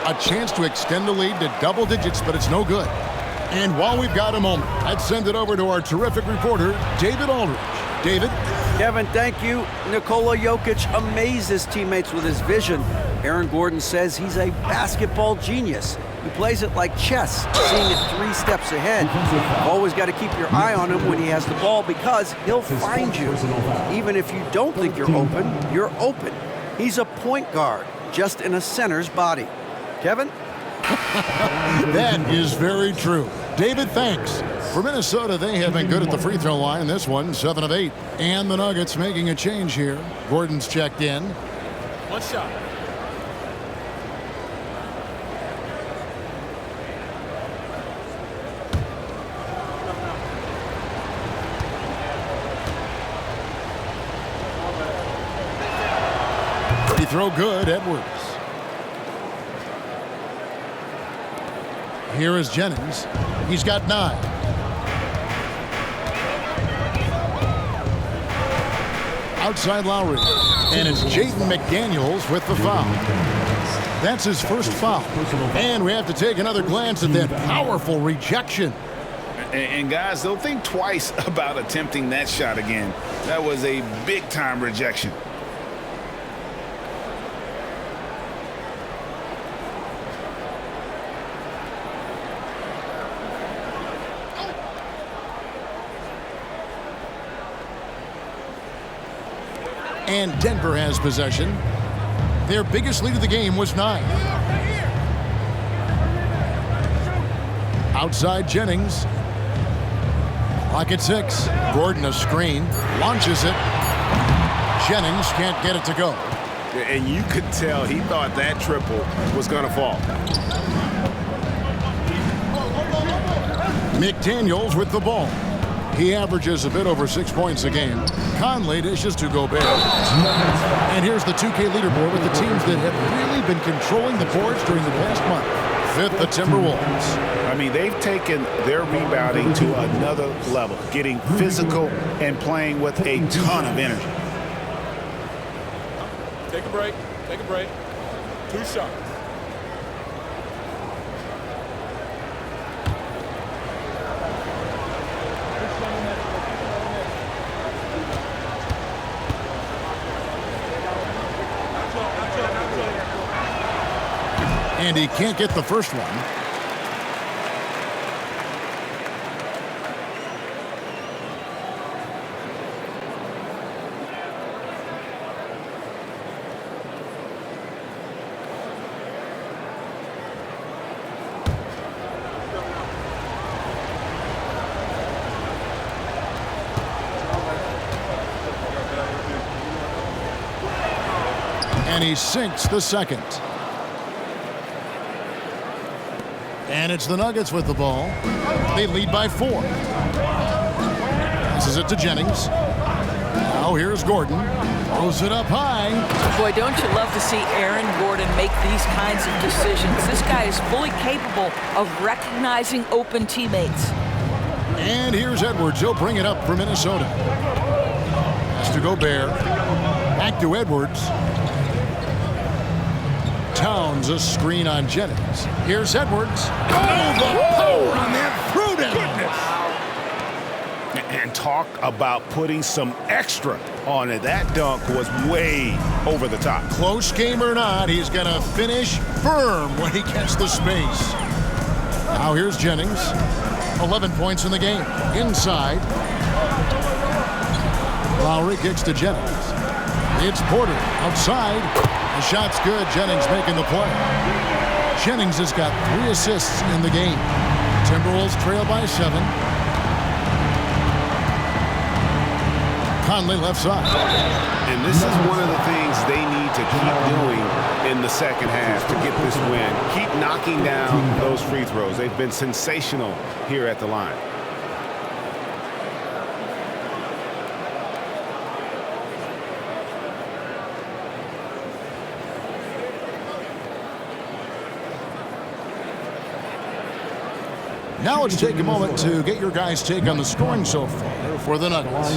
Speaker 2: A chance to extend the lead to double digits, but it's no good. And while we've got a moment, I'd send it over to our terrific reporter, David Aldridge. David?
Speaker 8: Kevin, thank you. Nikola Jokic amazes teammates with his vision. Aaron Gordon says he's a basketball genius. He plays it like chess, seeing it 3 steps ahead. You've always got to keep your eye on him when he has the ball because he'll find you. Even if you don't think you're open. He's a point guard, just in a center's body. Kevin?
Speaker 2: That is very true. David, thanks. For Minnesota, they have been good at the free throw line. This one, 7 of 8. And the Nuggets making a change here. Gordon's checked in.
Speaker 9: 1 shot.
Speaker 2: Free throw good, Edwards. Here is Jennings. He's got 9. Outside Lowry. And it's Jaden McDaniels with the foul. That's his first foul. And we have to take another glance at that powerful rejection.
Speaker 4: And guys, don't think twice about attempting that shot again. That was a big-time rejection.
Speaker 2: And Denver has possession. Their biggest lead of the game was 9. Outside Jennings. Clock at 6. Gordon a screen. Launches it. Jennings can't get it to go.
Speaker 6: And you could tell he thought that triple was going to fall.
Speaker 2: McDaniels with the ball. He averages a bit over 6 points a game. Conley dishes to Gobert. And here's the 2K leaderboard with the teams that have really been controlling the boards during the past month. Fifth, the Timberwolves.
Speaker 4: I mean, they've taken their rebounding to another level, getting physical and playing with a ton of energy.
Speaker 9: Take a break. Take a break. 2 shots.
Speaker 2: And he can't get the first one. And he sinks the second. And it's the Nuggets with the ball. They lead by 4. Passes it to Jennings. Now here's Gordon. Throws it up high.
Speaker 5: Boy, don't you love to see Aaron Gordon make these kinds of decisions. This guy is fully capable of recognizing open teammates.
Speaker 2: And here's Edwards. He'll bring it up for Minnesota. Has to Gobert. Back to Edwards. Towns a screen on Jennings. Here's Edwards. Oh, the power on that throwdown.
Speaker 4: And talk about putting some extra on it. That dunk was way over the top.
Speaker 2: Close game or not, he's going to finish firm when he gets the space. Now here's Jennings. 11 points in the game. Inside. Lowry kicks to Jennings. It's Porter outside. The shot's good. Jennings making the play. Jennings has got 3 assists in the game. Timberwolves trail by 7. Conley left side.
Speaker 4: And this is one of the things they need to keep doing in the second half to get this win. Keep knocking down those free throws. They've been sensational here at the line.
Speaker 2: Now let's take a moment to get your guys' take on the scoring so far for the Nuggets.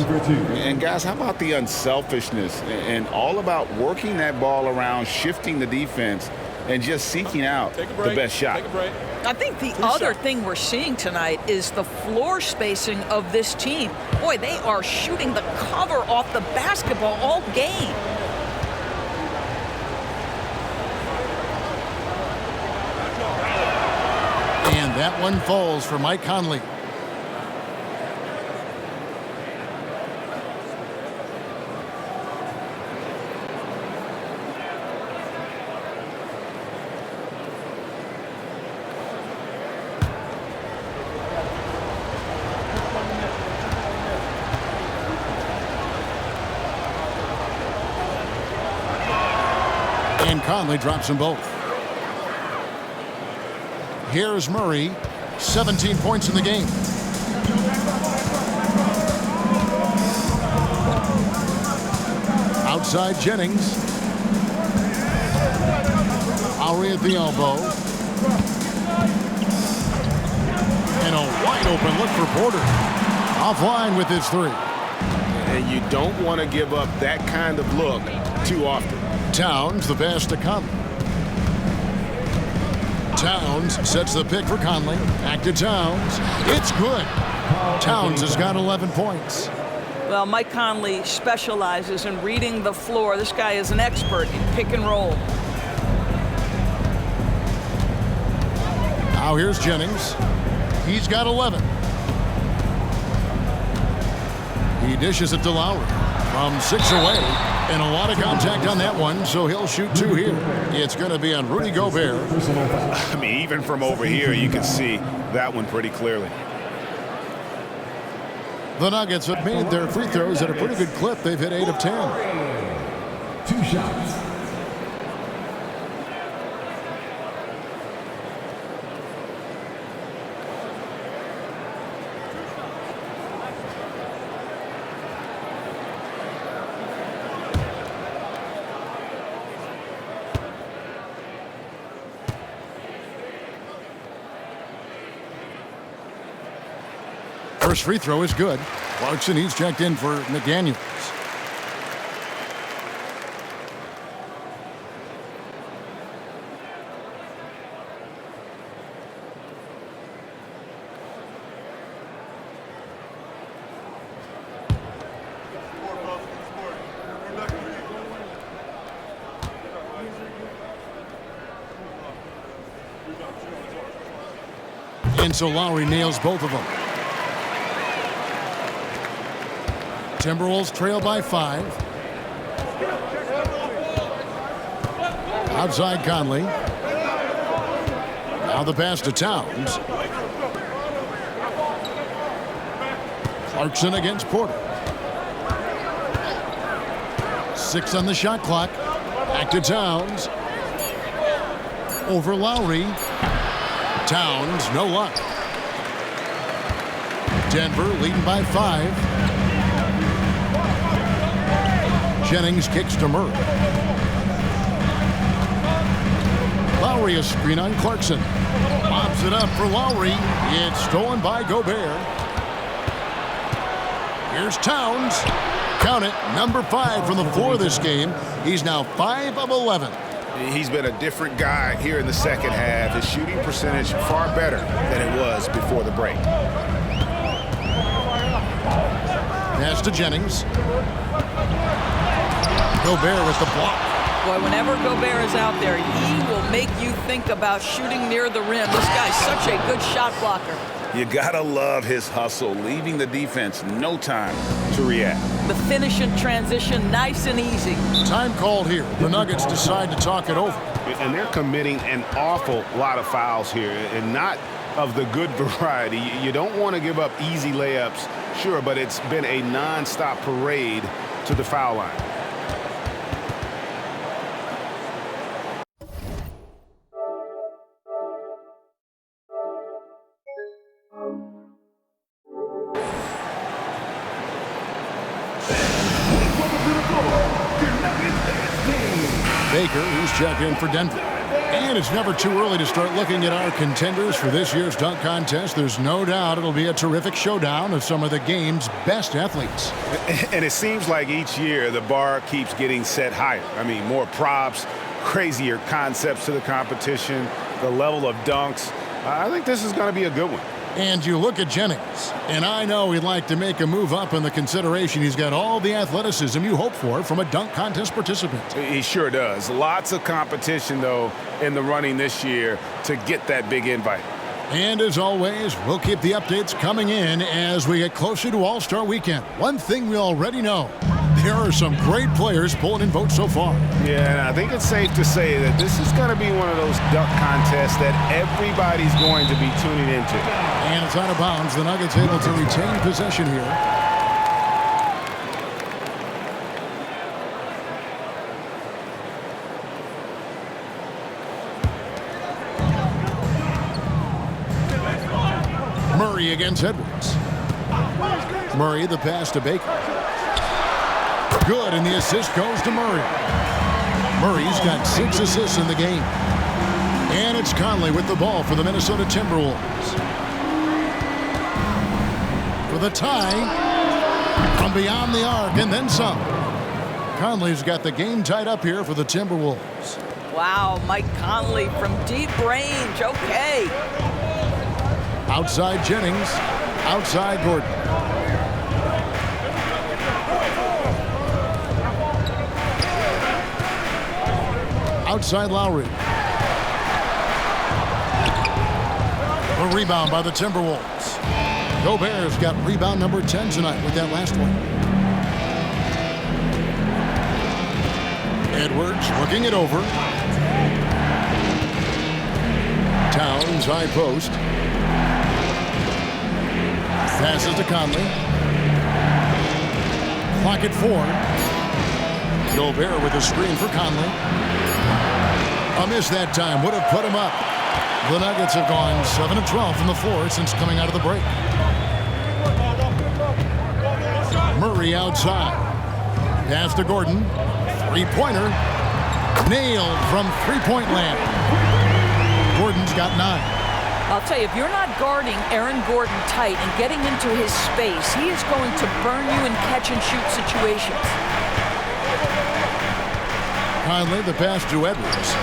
Speaker 6: And guys, how about the unselfishness and all about working that ball around, shifting the defense, and just seeking out the best shot?
Speaker 9: Take a break.
Speaker 5: I think the other thing we're seeing tonight is the floor spacing of this team. Boy, they are shooting the cover off the basketball all game.
Speaker 2: And that one falls for Mike Conley. And Conley drops them both. Here's Murray, 17 points in the game. Outside Jennings. Lowry at the elbow. And a wide open look for Porter. Offline with his 3.
Speaker 6: And you don't want to give up that kind of look too often.
Speaker 2: Towns the pass to Conley. Towns sets the pick for Conley. Back to Towns. It's good. Towns has got 11 points.
Speaker 5: Well, Mike Conley specializes in reading the floor. This guy is an expert in pick and roll.
Speaker 2: Now here's Jennings. He's got 11. He dishes it to Lowry from 6 away. And a lot of contact on that one, so he'll shoot 2 here. It's going to be on Rudy Gobert.
Speaker 4: I mean, even from over here, you can see that one pretty clearly.
Speaker 2: The Nuggets have made their free throws at a pretty good clip. They've hit 8 of 10.
Speaker 7: 2 shots.
Speaker 2: First free throw is good. Clarkson, he's checked in for McDaniels. And so Lowry nails both of them. Timberwolves trail by 5. Outside Conley. Now the pass to Towns. Clarkson against Porter. 6 on the shot clock. Back to Towns. Over Lowry. Towns, no luck. Denver leading by 5. Jennings kicks to Murray. Lowry a screen on Clarkson. Lobs it up for Lowry. It's stolen by Gobert. Here's Towns. Count it, number 5 from the floor this game. He's now 5 of 11.
Speaker 4: He's been a different guy here in the second half. His shooting percentage far better than it was before the break.
Speaker 2: Pass to Jennings. Gobert with the block.
Speaker 5: Boy, whenever Gobert is out there, he will make you think about shooting near the rim. This guy's such a good shot blocker.
Speaker 4: You gotta love his hustle, leaving the defense no time to react.
Speaker 5: The finish in transition, nice and easy.
Speaker 2: Time called here. The Nuggets decide to talk it over.
Speaker 4: And they're committing an awful lot of fouls here, and not of the good variety. You don't want to give up easy layups, sure, but it's been a non-stop parade to the foul line.
Speaker 2: Baker, who's checked in for Denver. And it's never too early to start looking at our contenders for this year's dunk contest. There's no doubt it'll be a terrific showdown of some of the game's best athletes.
Speaker 4: And it seems like each year the bar keeps getting set higher. I mean, more props, crazier concepts to the competition, the level of dunks. I think this is going to be a good one.
Speaker 2: And you look at Jennings, and I know he'd like to make a move up in the consideration. He's got all the athleticism you hope for from a dunk contest participant.
Speaker 4: He sure does. Lots of competition, though, in the running this year to get that big invite.
Speaker 2: And as always, we'll keep the updates coming in as we get closer to All-Star Weekend. One thing we already know, there are some great players pulling in votes so far.
Speaker 4: Yeah, and I think it's safe to say that this is going to be one of those dunk contests that everybody's going to be tuning into.
Speaker 2: And it's out of bounds. The Nuggets able to retain possession here. Murray against Edwards. Murray, the pass to Baker. Good, and the assist goes to Murray. Murray's got 6 assists in the game. And it's Conley with the ball for the Minnesota Timberwolves. For the tie from beyond the arc and then some. Conley's got the game tied up here for the Timberwolves.
Speaker 5: Wow, Mike Conley from deep range. Okay.
Speaker 2: Outside Jennings. Outside Gordon. Outside Lowry. A rebound by the Timberwolves. Gobert's got rebound number 10 tonight with that last one. Edwards looking it over. Towns high post. Passes to Conley. Clock at 4. Gobert with a screen for Conley. A miss that time would have put him up. The Nuggets have gone 7 of 12 from the floor since coming out of the break. Murray outside. Pass to Gordon. Three-pointer. Nailed from three-point land. Gordon's got 9.
Speaker 5: I'll tell you, if you're not guarding Aaron Gordon tight and getting into his space, he is going to burn you in catch-and-shoot situations.
Speaker 2: Conley, the pass to Edwards.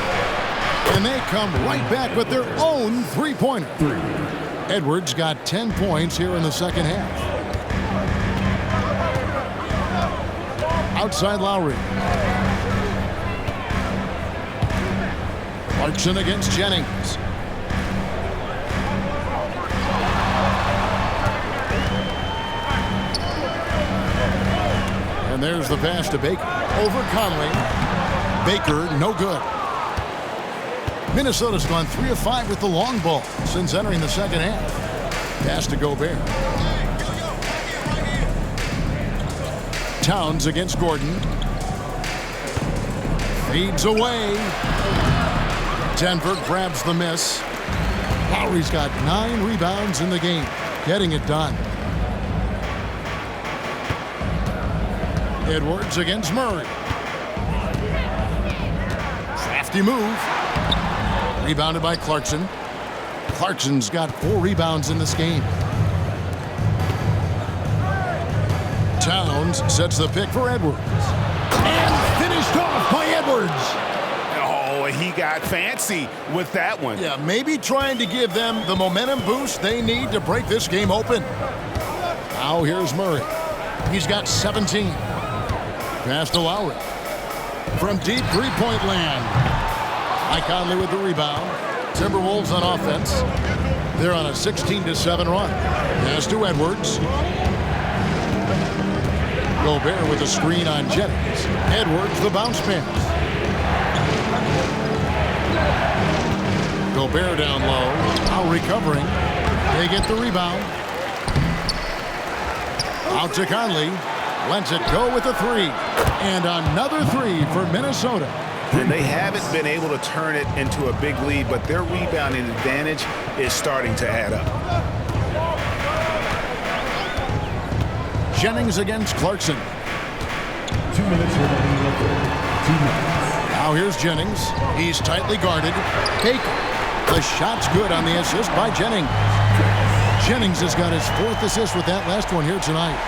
Speaker 2: And they come right back with their own three-pointer. Edwards got 10 points here in the second half. Outside Lowry. Clarkson against Jennings. And there's the pass to Baker. Over Conley. Baker, no good. Minnesota's gone 3 of 5 with the long ball since entering the second half. Pass to Gobert. Towns against Gordon. Fades away. Denver grabs the miss. Lowry's got 9 rebounds in the game, getting it done. Edwards against Murray. Crafty move. Rebounded by Clarkson. Clarkson's got 4 rebounds in this game. Towns sets the pick for Edwards. And finished off by Edwards.
Speaker 4: Oh, he got fancy with that one.
Speaker 2: Yeah, maybe trying to give them the momentum boost they need to break this game open. Now here's Murray. He's got 17. Pass to Lowry. From deep three-point land. Mike Conley with the rebound. Timberwolves on offense. They're on a 16-7 run. Pass to Edwards. Gobert with a screen on Jennings. Edwards the bounce pass. Gobert down low. Now recovering. They get the rebound. Out to Conley. Lets it go with a 3. And another 3 for Minnesota.
Speaker 4: And they haven't been able to turn it into a big lead, but their rebounding advantage is starting to add up.
Speaker 2: Jennings against Clarkson.
Speaker 7: 2 minutes remaining in the third. 2 minutes.
Speaker 2: Now here's Jennings. He's tightly guarded. Baker. The shot's good on the assist by Jennings. Jennings has got his 4th assist with that last one here tonight.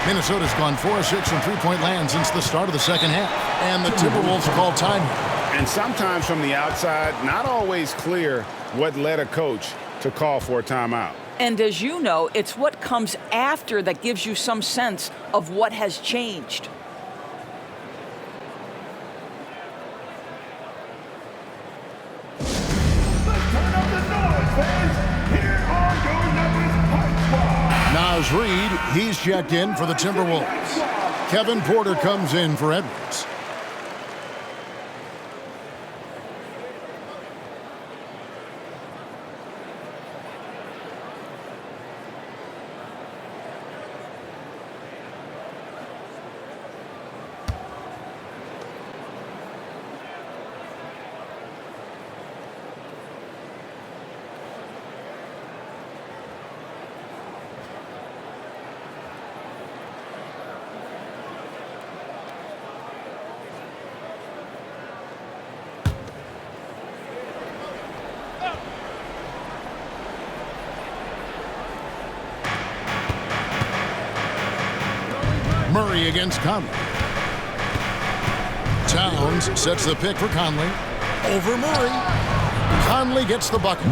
Speaker 2: Minnesota's gone 4 of 6 from three-point land since the start of the second half. And the Timberwolves call time.
Speaker 4: And sometimes from the outside, not always clear what led a coach to call for a timeout.
Speaker 5: And as you know, it's what comes after that gives you some sense of what has changed.
Speaker 2: Naz Reid, he's checked in for the Timberwolves. Kevin Porter comes in for Edwards. Murray against Conley. Towns sets the pick for Conley. Over Murray. Conley gets the bucket.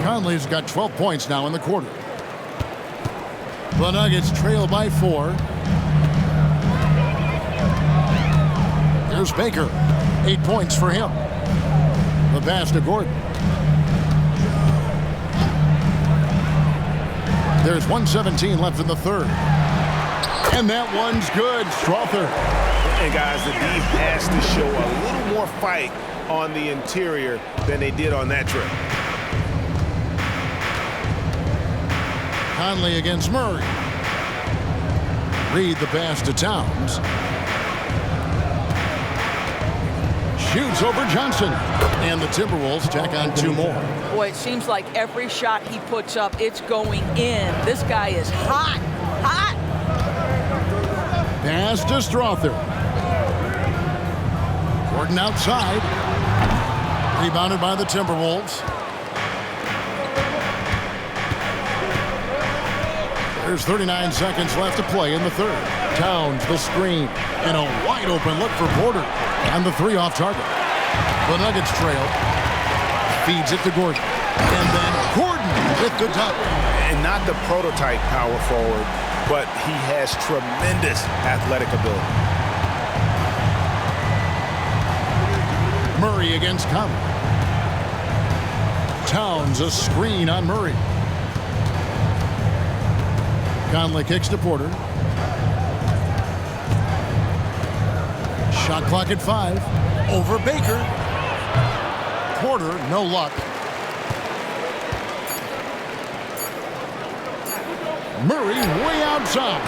Speaker 2: Conley's got 12 points now in the quarter. The Nuggets trail by 4. Here's Baker. 8 points for him. The pass to Gordon. There's 1:17 left in the third. And that one's good. Strother.
Speaker 4: And guys, the D has to show a little more fight on the interior than they did on that trip.
Speaker 2: Conley against Murray. Reid the pass to Towns. Shoots over Johnson. And the Timberwolves tack on 2 more.
Speaker 5: Boy, it seems like every shot he puts up, it's going in. This guy is hot. Hot.
Speaker 2: Pass to Strother. Gordon outside. Rebounded by the Timberwolves. There's 39 seconds left to play in the third. Towns the screen. And a wide open look for Porter. And the three off target. The Nuggets trail. Feeds it to Gordon. And then Gordon with the dunk.
Speaker 4: And not the prototype power forward, but he has tremendous athletic ability.
Speaker 2: Murray against Conley. Towns a screen on Murray. Conley kicks to Porter. Shot clock at 5. Over Baker. Porter, no luck. Murray way outside.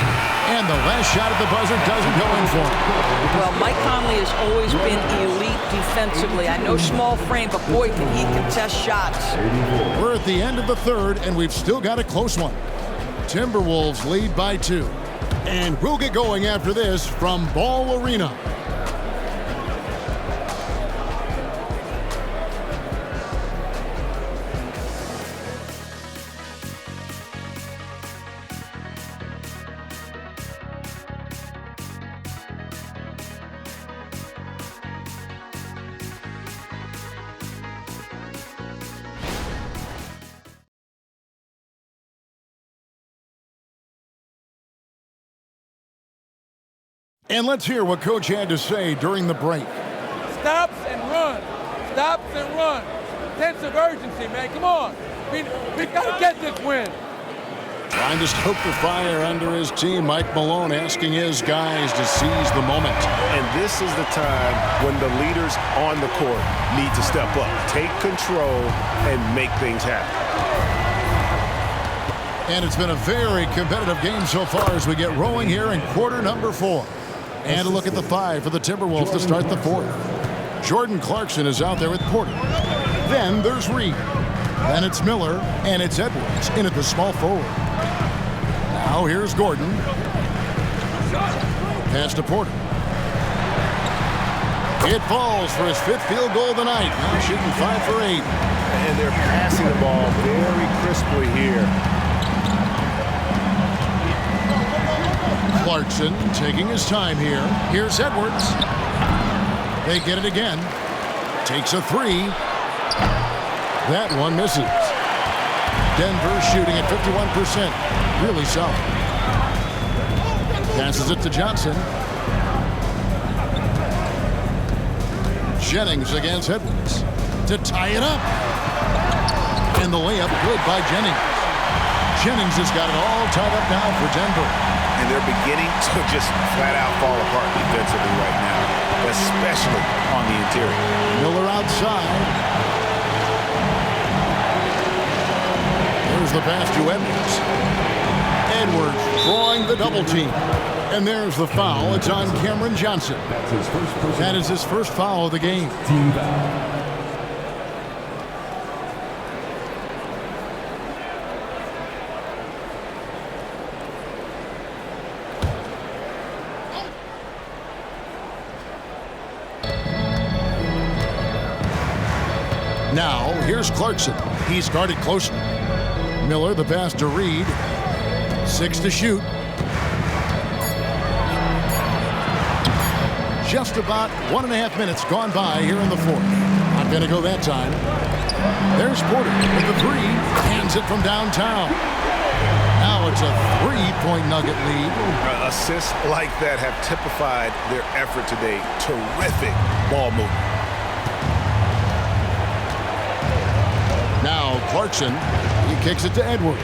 Speaker 2: And the last shot at the buzzer doesn't go in for him.
Speaker 5: Well, Mike Conley has always been elite defensively. I know small frame, but boy, can he contest shots.
Speaker 2: We're at the end of the third, and we've still got a close one. Timberwolves lead by 2. And we'll get going after this from Ball Arena. And let's hear what Coach had to say during the break.
Speaker 9: Stops and run. Stops and run. Sense of urgency, man. Come on. We got to get this win.
Speaker 2: Trying to stoke the fire under his team. Mike Malone asking his guys to seize the moment.
Speaker 4: And this is the time when the leaders on the court need to step up, take control, and make things happen.
Speaker 2: And it's been a very competitive game so far as we get rolling here in quarter number 4. And a look at the 5 for the Timberwolves to start the fourth. Jordan Clarkson is out there with Porter. Then there's Reed. Then it's Miller, and it's Edwards in at the small forward. Now here's Gordon. Pass to Porter. It falls for his 5th field goal of the night. Now shooting 5 for 8.
Speaker 4: And they're passing the ball very crisply here.
Speaker 2: Clarkson taking his time here. Here's Edwards. They get it again. Takes a 3. That one misses. Denver shooting at 51%. Really solid. Passes it to Johnson. Jennings against Edwards to tie it up. And the layup good by Jennings. Jennings has got it all tied up now for Denver.
Speaker 4: And they're beginning to just flat out fall apart defensively right now, especially on the interior.
Speaker 2: Miller outside. There's the pass to Edwards. Edwards drawing the double team. And there's the foul. It's on Cameron Johnson. That is his first foul of the game.
Speaker 7: Team foul.
Speaker 2: Now, here's Clarkson. He's guarded closely. Miller, the pass to Reed. 6 to shoot. Just about 1.5 minutes gone by here in the fourth. Not going to go that time. There's Porter with the 3. Hands it from downtown. Now it's a 3-point Nugget lead.
Speaker 4: Assists like that have typified their effort today. Terrific ball movement.
Speaker 2: Now Clarkson, he kicks it to Edwards.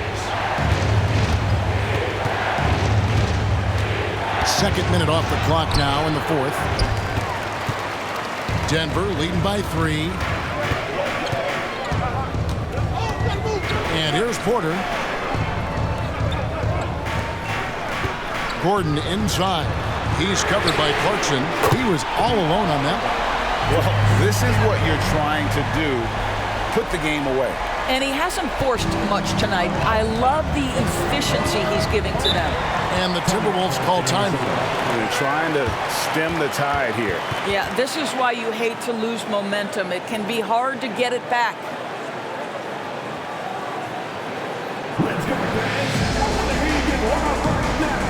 Speaker 2: 2nd minute off the clock now in the fourth. Denver leading by 3. And here's Porter. Gordon inside. He's covered by Clarkson. He was all alone on that one.
Speaker 4: Well, this is what you're trying to do. Put the game away.
Speaker 5: And he hasn't forced much tonight. I love the efficiency he's giving to them.
Speaker 2: And the Timberwolves call time.
Speaker 4: They're trying to stem the tide here.
Speaker 5: Yeah, this is why you hate to lose momentum. It can be hard to get it back.
Speaker 7: Let's go, fans. The Heat get warm up right now.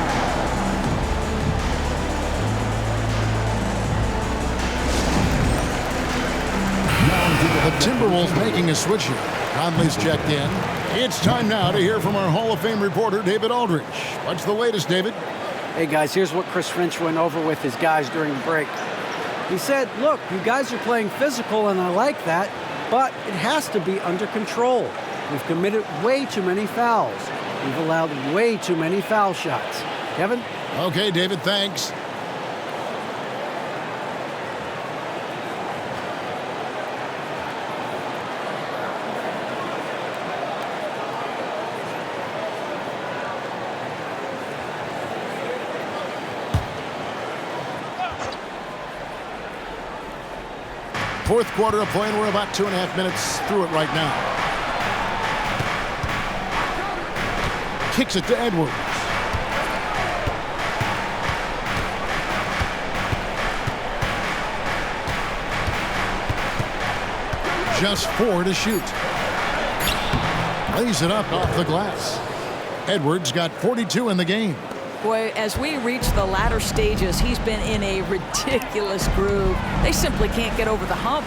Speaker 2: The Timberwolves making a switch here. Conley's checked in. It's time now to hear from our Hall of Fame reporter, David Aldridge. What's the latest, David?
Speaker 8: Hey, guys, here's what Chris Finch went over with his guys during the break. He said, look, you guys are playing physical, and I like that, but it has to be under control. We've committed way too many fouls. We've allowed way too many foul shots. Kevin?
Speaker 2: Okay, David, thanks. Fourth quarter of play, and we're about 2.5 minutes through it right now. Kicks it to Edwards. Just 4 to shoot. Lays it up off the glass. Edwards got 42 in the game.
Speaker 5: Boy, as we reach the latter stages, he's been in a ridiculous groove. They simply can't get over the hump.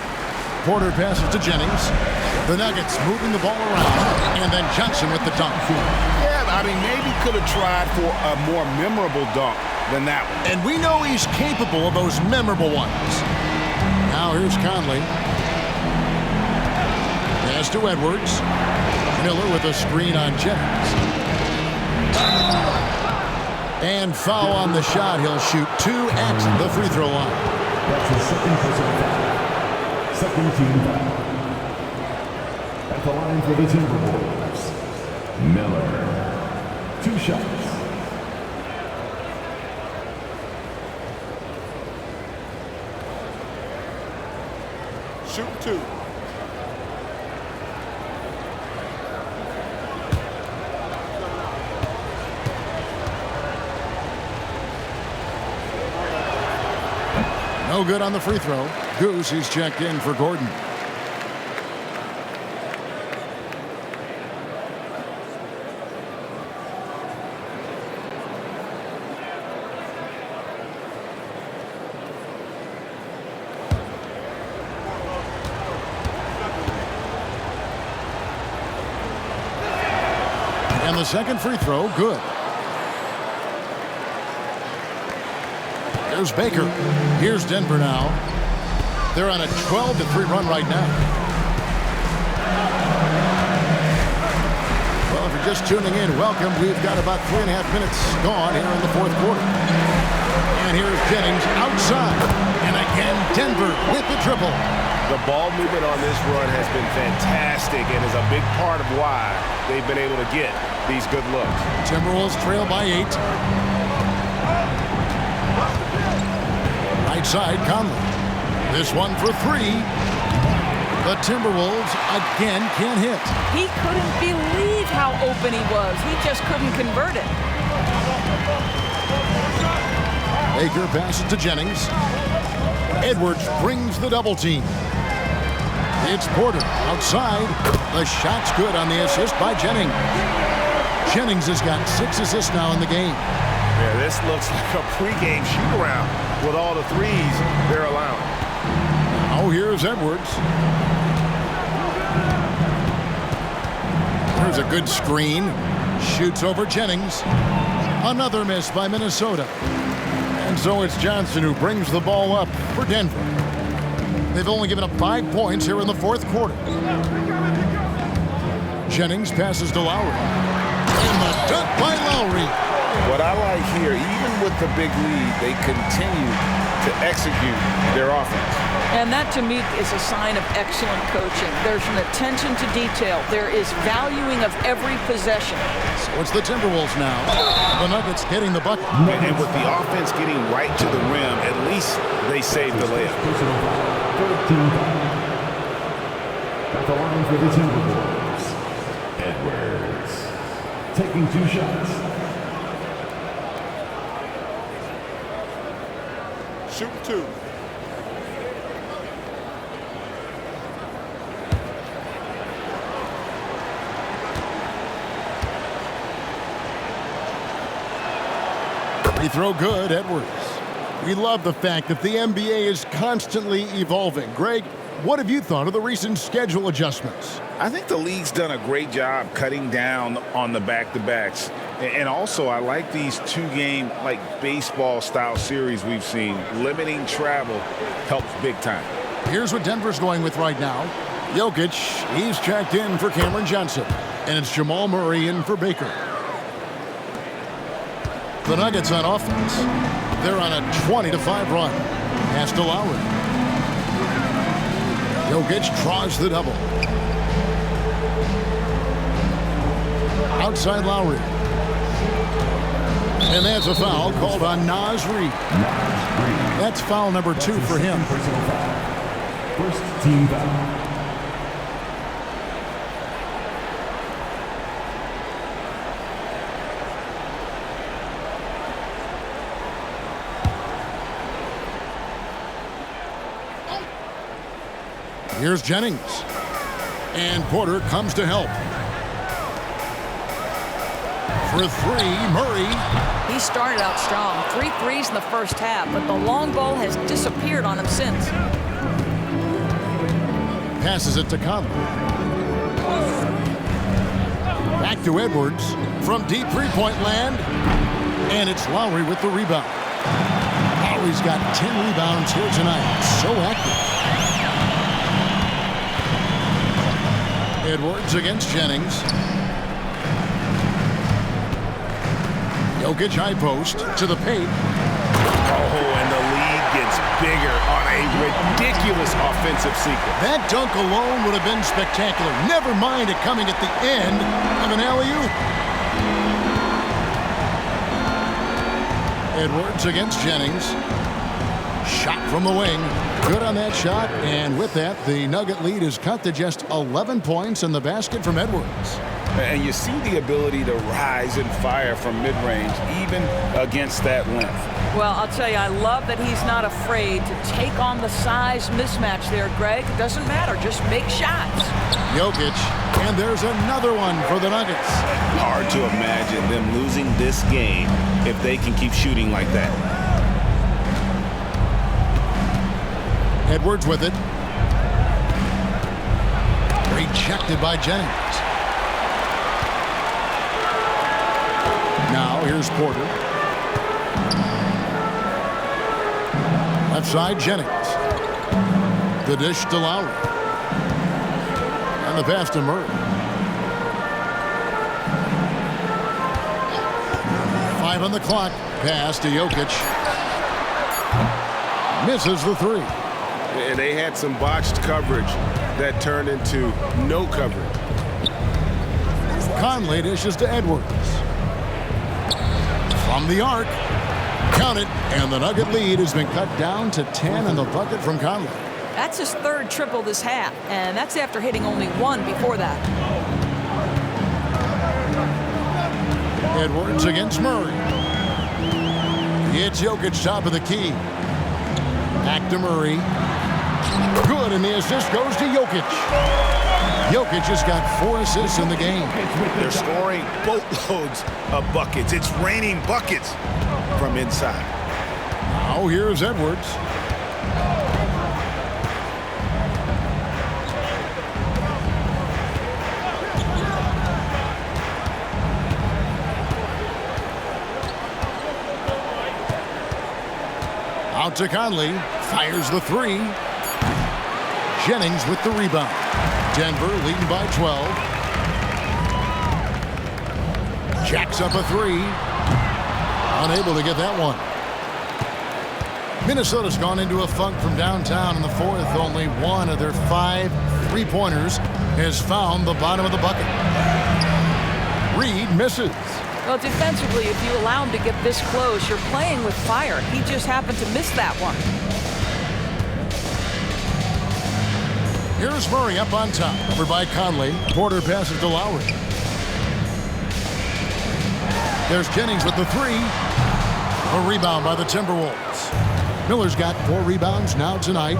Speaker 2: Porter passes to Jennings. The Nuggets moving the ball around. And then Johnson with the dunk.
Speaker 4: Yeah, I mean, maybe could have tried for a more memorable dunk than that one.
Speaker 2: And we know he's capable of those memorable ones. Now here's Conley. Pass to Edwards. Miller with a screen on Jennings. And foul on the shot. He'll shoot 2 at the free throw line.
Speaker 7: That's the second personal foul. Second team foul. At the line for the Timberwolves, Miller. 2 shots.
Speaker 6: Shoot 2.
Speaker 2: No good on the free throw. Goose, he's checked in for Gordon. And the second free throw, good. There's Baker. Here's Denver now. They're on a 12-3 run right now. Well, if you're just tuning in, welcome. We've got about 3.5 minutes gone here in the fourth quarter. And here's Jennings outside. And again, Denver with the triple.
Speaker 6: The ball movement on this run has been fantastic and is a big part of why they've been able to get these good looks.
Speaker 2: Timberwolves trail by 8. Right side, Conley. This one for 3. The Timberwolves again can't hit.
Speaker 5: He couldn't believe how open he was. He just couldn't convert it.
Speaker 2: Baker passes to Jennings. Edwards brings the double team. It's Porter outside. The shot's good on the assist by Jennings. Jennings has got 6 assists now in the game.
Speaker 6: Yeah, this looks like a pregame shoot-around with all the threes they're allowing.
Speaker 2: Now here's Edwards. There's a good screen. Shoots over Jennings. Another miss by Minnesota. And so it's Johnson who brings the ball up for Denver. They've only given up 5 points here in the fourth quarter. Jennings passes to Lowry. And the dunk by Lowry.
Speaker 6: What I like here, even with the big lead, they continue to execute their offense.
Speaker 5: And that, to me, is a sign of excellent coaching. There's an attention to detail. There is valuing of every possession.
Speaker 2: So it's the Timberwolves now. The Nuggets getting the bucket.
Speaker 6: And with the offense getting right to the rim, at least they saved the layup.
Speaker 7: Third team foul. At the line for the Timberwolves, taking 2 shots.
Speaker 6: Shoot 2.
Speaker 2: Free throw good, Edwards. We love the fact that the NBA is constantly evolving. Greg, what have you thought of the recent schedule adjustments?
Speaker 4: I think the league's done a great job cutting down on the back-to-backs. And also, I like these 2-game, like baseball-style series we've seen. Limiting travel helps big time.
Speaker 2: Here's what Denver's going with right now. Jokic, he's checked in for Cameron Johnson. And it's Jamal Murray in for Baker. The Nuggets on offense. They're on a 20-5 run. Pass to Lowry. Jokic draws the double. Outside Lowry. And that's a foul called on Naz Reid. That's foul number 2 for him.
Speaker 7: First team foul.
Speaker 2: Here's Jennings. And Porter comes to help. For 3, Murray.
Speaker 5: He started out strong. 3 threes in the first half, but the long ball has disappeared on him since.
Speaker 2: Passes it to Conley. Back to Edwards from deep three-point land. And it's Lowry with the rebound. Lowry's got 10 rebounds here tonight. So active. Edwards against Jennings. Jokic high post to the paint.
Speaker 4: Oh, and the lead gets bigger on a ridiculous offensive sequence.
Speaker 2: That dunk alone would have been spectacular. Never mind it coming at the end of an alley-oop. Edwards against Jennings. Shot from the wing. Good on that shot. And with that, the Nugget lead is cut to just 11 points in the basket from Edwards.
Speaker 4: And you see the ability to rise and fire from mid-range, even against that length.
Speaker 5: Well, I'll tell you, I love that he's not afraid to take on the size mismatch there, Greg. It doesn't matter. Just make shots.
Speaker 2: Jokic. And there's another one for the Nuggets.
Speaker 4: Hard to imagine them losing this game if they can keep shooting like that.
Speaker 2: Edwards with it. Rejected by Jennings. Now here's Porter. Left side, Jennings. The dish to Lowry. And the pass to Murray. 5 on the clock. Pass to Jokic. Misses the 3.
Speaker 6: And they had some botched coverage that turned into no coverage.
Speaker 2: Conley dishes to Edwards. From the arc. Count it. And the Nugget lead has been cut down to 10 in the bucket from Conley.
Speaker 5: That's his 3rd triple this half, and that's after hitting only 1 before that.
Speaker 2: Edwards against Murray. It's Jokic top of the key. Back to Murray. Good, and the assist goes to Jokic. Jokic has got 4 assists in the game.
Speaker 4: They're scoring boatloads of buckets. It's raining buckets from inside.
Speaker 2: Now here's Edwards. Out to Conley. Fires the 3. Jennings with the rebound. Denver leading by 12. Jacks up a 3. Unable to get that one. Minnesota's gone into a funk from downtown in the 4th. Only 1 of their 5 3-pointers has found the bottom of the bucket. Reid misses.
Speaker 5: Well, defensively, if you allow him to get this close, you're playing with fire. He just happened to miss that one.
Speaker 2: Here's Murray up on top. Over by Conley. Porter passes to Lowry. There's Jennings with the three. A rebound by the Timberwolves. Miller's got 4 rebounds now tonight.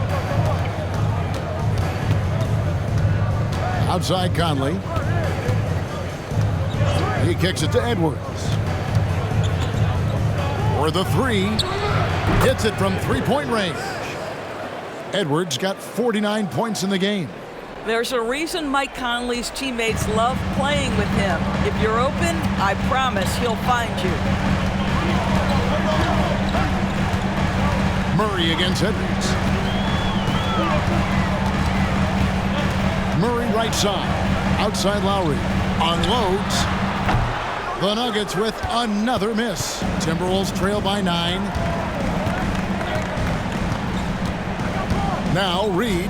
Speaker 2: Outside Conley. He kicks it to Edwards. For the three. Hits it from three-point range. Edwards got 49 points in the game.
Speaker 5: There's a reason Mike Conley's teammates love playing with him. If you're open, I promise he'll find you.
Speaker 2: Murray against Edwards. Murray right side. Outside Lowry. Unloads. The Nuggets with another miss. Timberwolves trail by 9. Now Reed.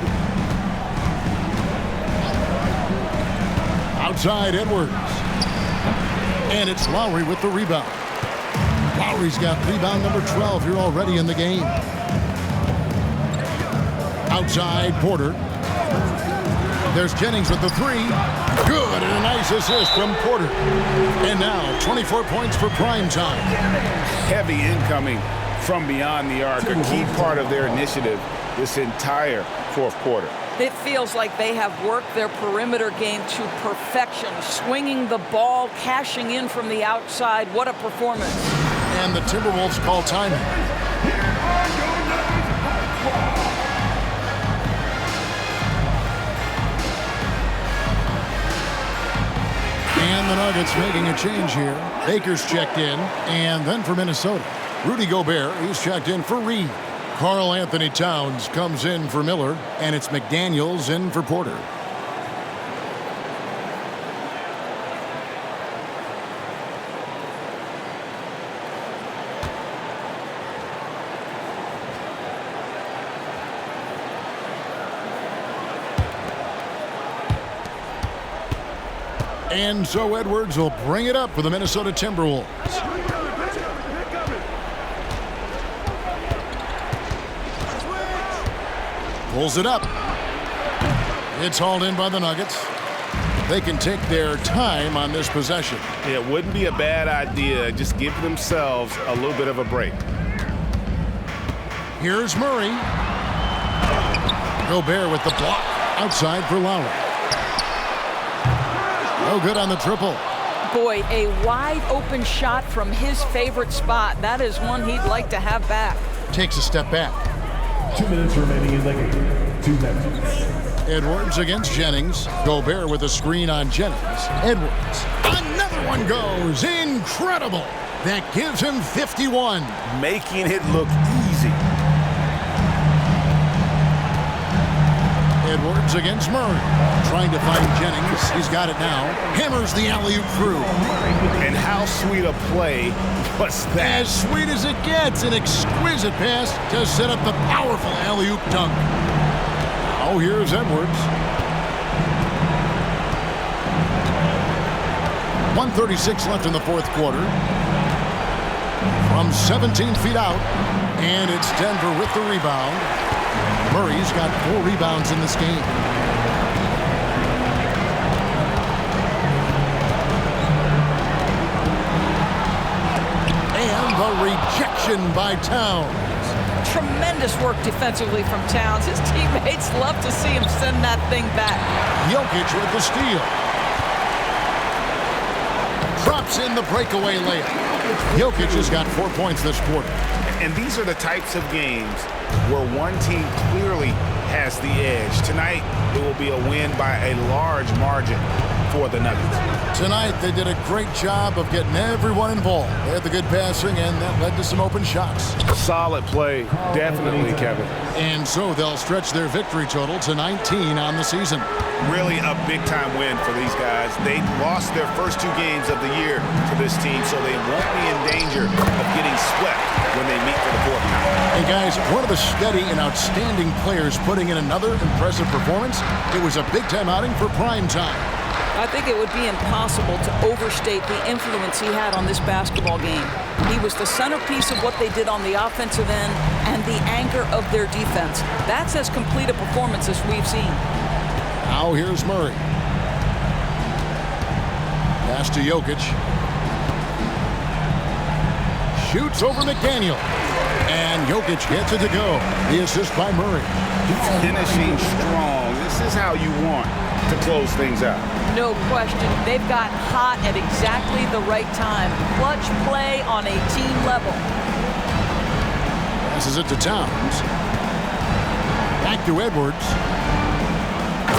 Speaker 2: Outside Edwards. And it's Lowry with the rebound. Lowry's got rebound number 12 here already in the game. Outside Porter. There's Jennings with the three. Good, and a nice assist from Porter. And now 24 points for prime time.
Speaker 4: Heavy incoming from beyond the arc, a key part of their initiative this entire fourth quarter.
Speaker 5: It feels like they have worked their perimeter game to perfection, swinging the ball, cashing in from the outside. What a performance.
Speaker 2: And the Timberwolves call timing. And the Nuggets making a change here. Baker's checked in. And then for Minnesota, Rudy Gobert, he's checked in for Reed. Karl Anthony Towns comes in for Miller, and it's McDaniels in for Porter. And so Edwards will bring it up for the Minnesota Timberwolves. Pulls it up. It's hauled in by the Nuggets. They can take their time on this possession.
Speaker 4: It wouldn't be a bad idea. Just give themselves a little bit of a break.
Speaker 2: Here's Murray. Gobert with the block. Outside for Lowry. No good on the triple.
Speaker 5: Boy, a wide open shot from his favorite spot. That is one he'd like to have back.
Speaker 2: Takes a step back.
Speaker 7: 2 minutes remaining in the game. 2 minutes.
Speaker 2: Edwards against Jennings. Gobert with a screen on Jennings. Edwards. Another one goes. Incredible. That gives him 51.
Speaker 4: Making it look easy.
Speaker 2: Edwards against Murray. Trying to find Jennings. He's got it now. Hammers the alley-oop through.
Speaker 4: And how sweet a play was that?
Speaker 2: As sweet as it gets. An exquisite pass to set up the powerful alley-oop dunk. Oh, here's Edwards. 1:36 left in the fourth quarter. From 17 feet out. And it's Denver with the rebound. Murray's got 4 rebounds in this game. And the rejection by Towns.
Speaker 5: Tremendous work defensively from Towns. His teammates love to see him send that thing back.
Speaker 2: Jokic with the steal. Drops in the breakaway layup. Jokic has got 4 points this quarter.
Speaker 4: And these are the types of games where one team clearly has the edge. Tonight, it will be a win by a large margin for the Nuggets.
Speaker 2: Tonight, they did a great job of getting everyone involved. They had the good passing, and that led to some open shots.
Speaker 4: Solid play, definitely, Kevin.
Speaker 2: And so they'll stretch their victory total to 19 on the season.
Speaker 4: Really a big-time win for these guys. They lost their first 2 games of the year to this team, so they won't be in danger of getting swept when they meet for the fourth time.
Speaker 2: Hey, guys, one of the steady and outstanding players putting in another impressive performance. It was a big-time outing for prime time.
Speaker 5: I think it would be impossible to overstate the influence he had on this basketball game. He was the centerpiece of what they did on the offensive end and the anchor of their defense. That's as complete a performance as we've seen.
Speaker 2: Now here's Murray. Pass to Jokic. shoots over McDaniel. And Jokic gets it to go. The assist by Murray.
Speaker 4: Finishing strong. This is how you want to close things out.
Speaker 5: No question. They've got hot at exactly the right time. Clutch play on a team level.
Speaker 2: Passes it to Towns. Back to Edwards.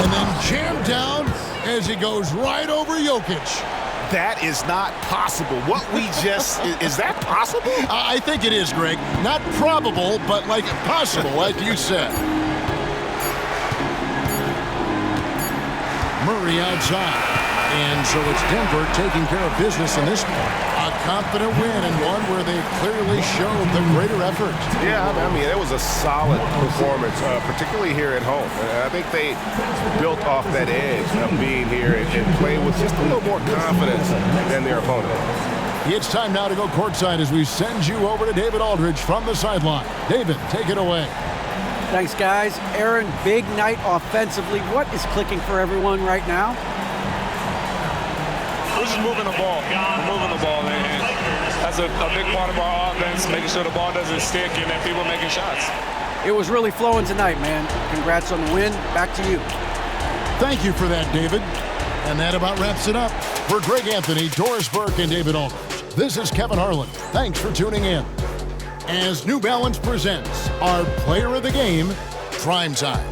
Speaker 2: And then jammed down as he goes right over Jokic.
Speaker 6: That is not possible. What we just, is that possible?
Speaker 2: I think it is, Greg. Not probable, but like possible, like you said. Murray outside. And so it's Denver taking care of business in this one. A confident win and one where they clearly showed the greater effort.
Speaker 6: Yeah, I mean, it was a solid performance, particularly here at home. I think they built off that edge of being here and playing with just a little more confidence than their opponent.
Speaker 2: It's time now to go courtside as we send you over to David Aldridge from the sideline. David, take it away.
Speaker 8: Thanks, guys. Aaron, big night offensively. What is clicking for everyone right now?
Speaker 14: We're just moving the ball. We're moving the ball, and that's a big part of our offense, making sure the ball doesn't stick and that people making shots.
Speaker 8: It was really flowing tonight, man. Congrats on the win. Back to you.
Speaker 2: Thank you for that, David. And that about wraps it up. For Greg Anthony, Doris Burke, and David Aldridge, this is Kevin Harlan. Thanks for tuning in. As New Balance presents our Player of the Game, Prime Time.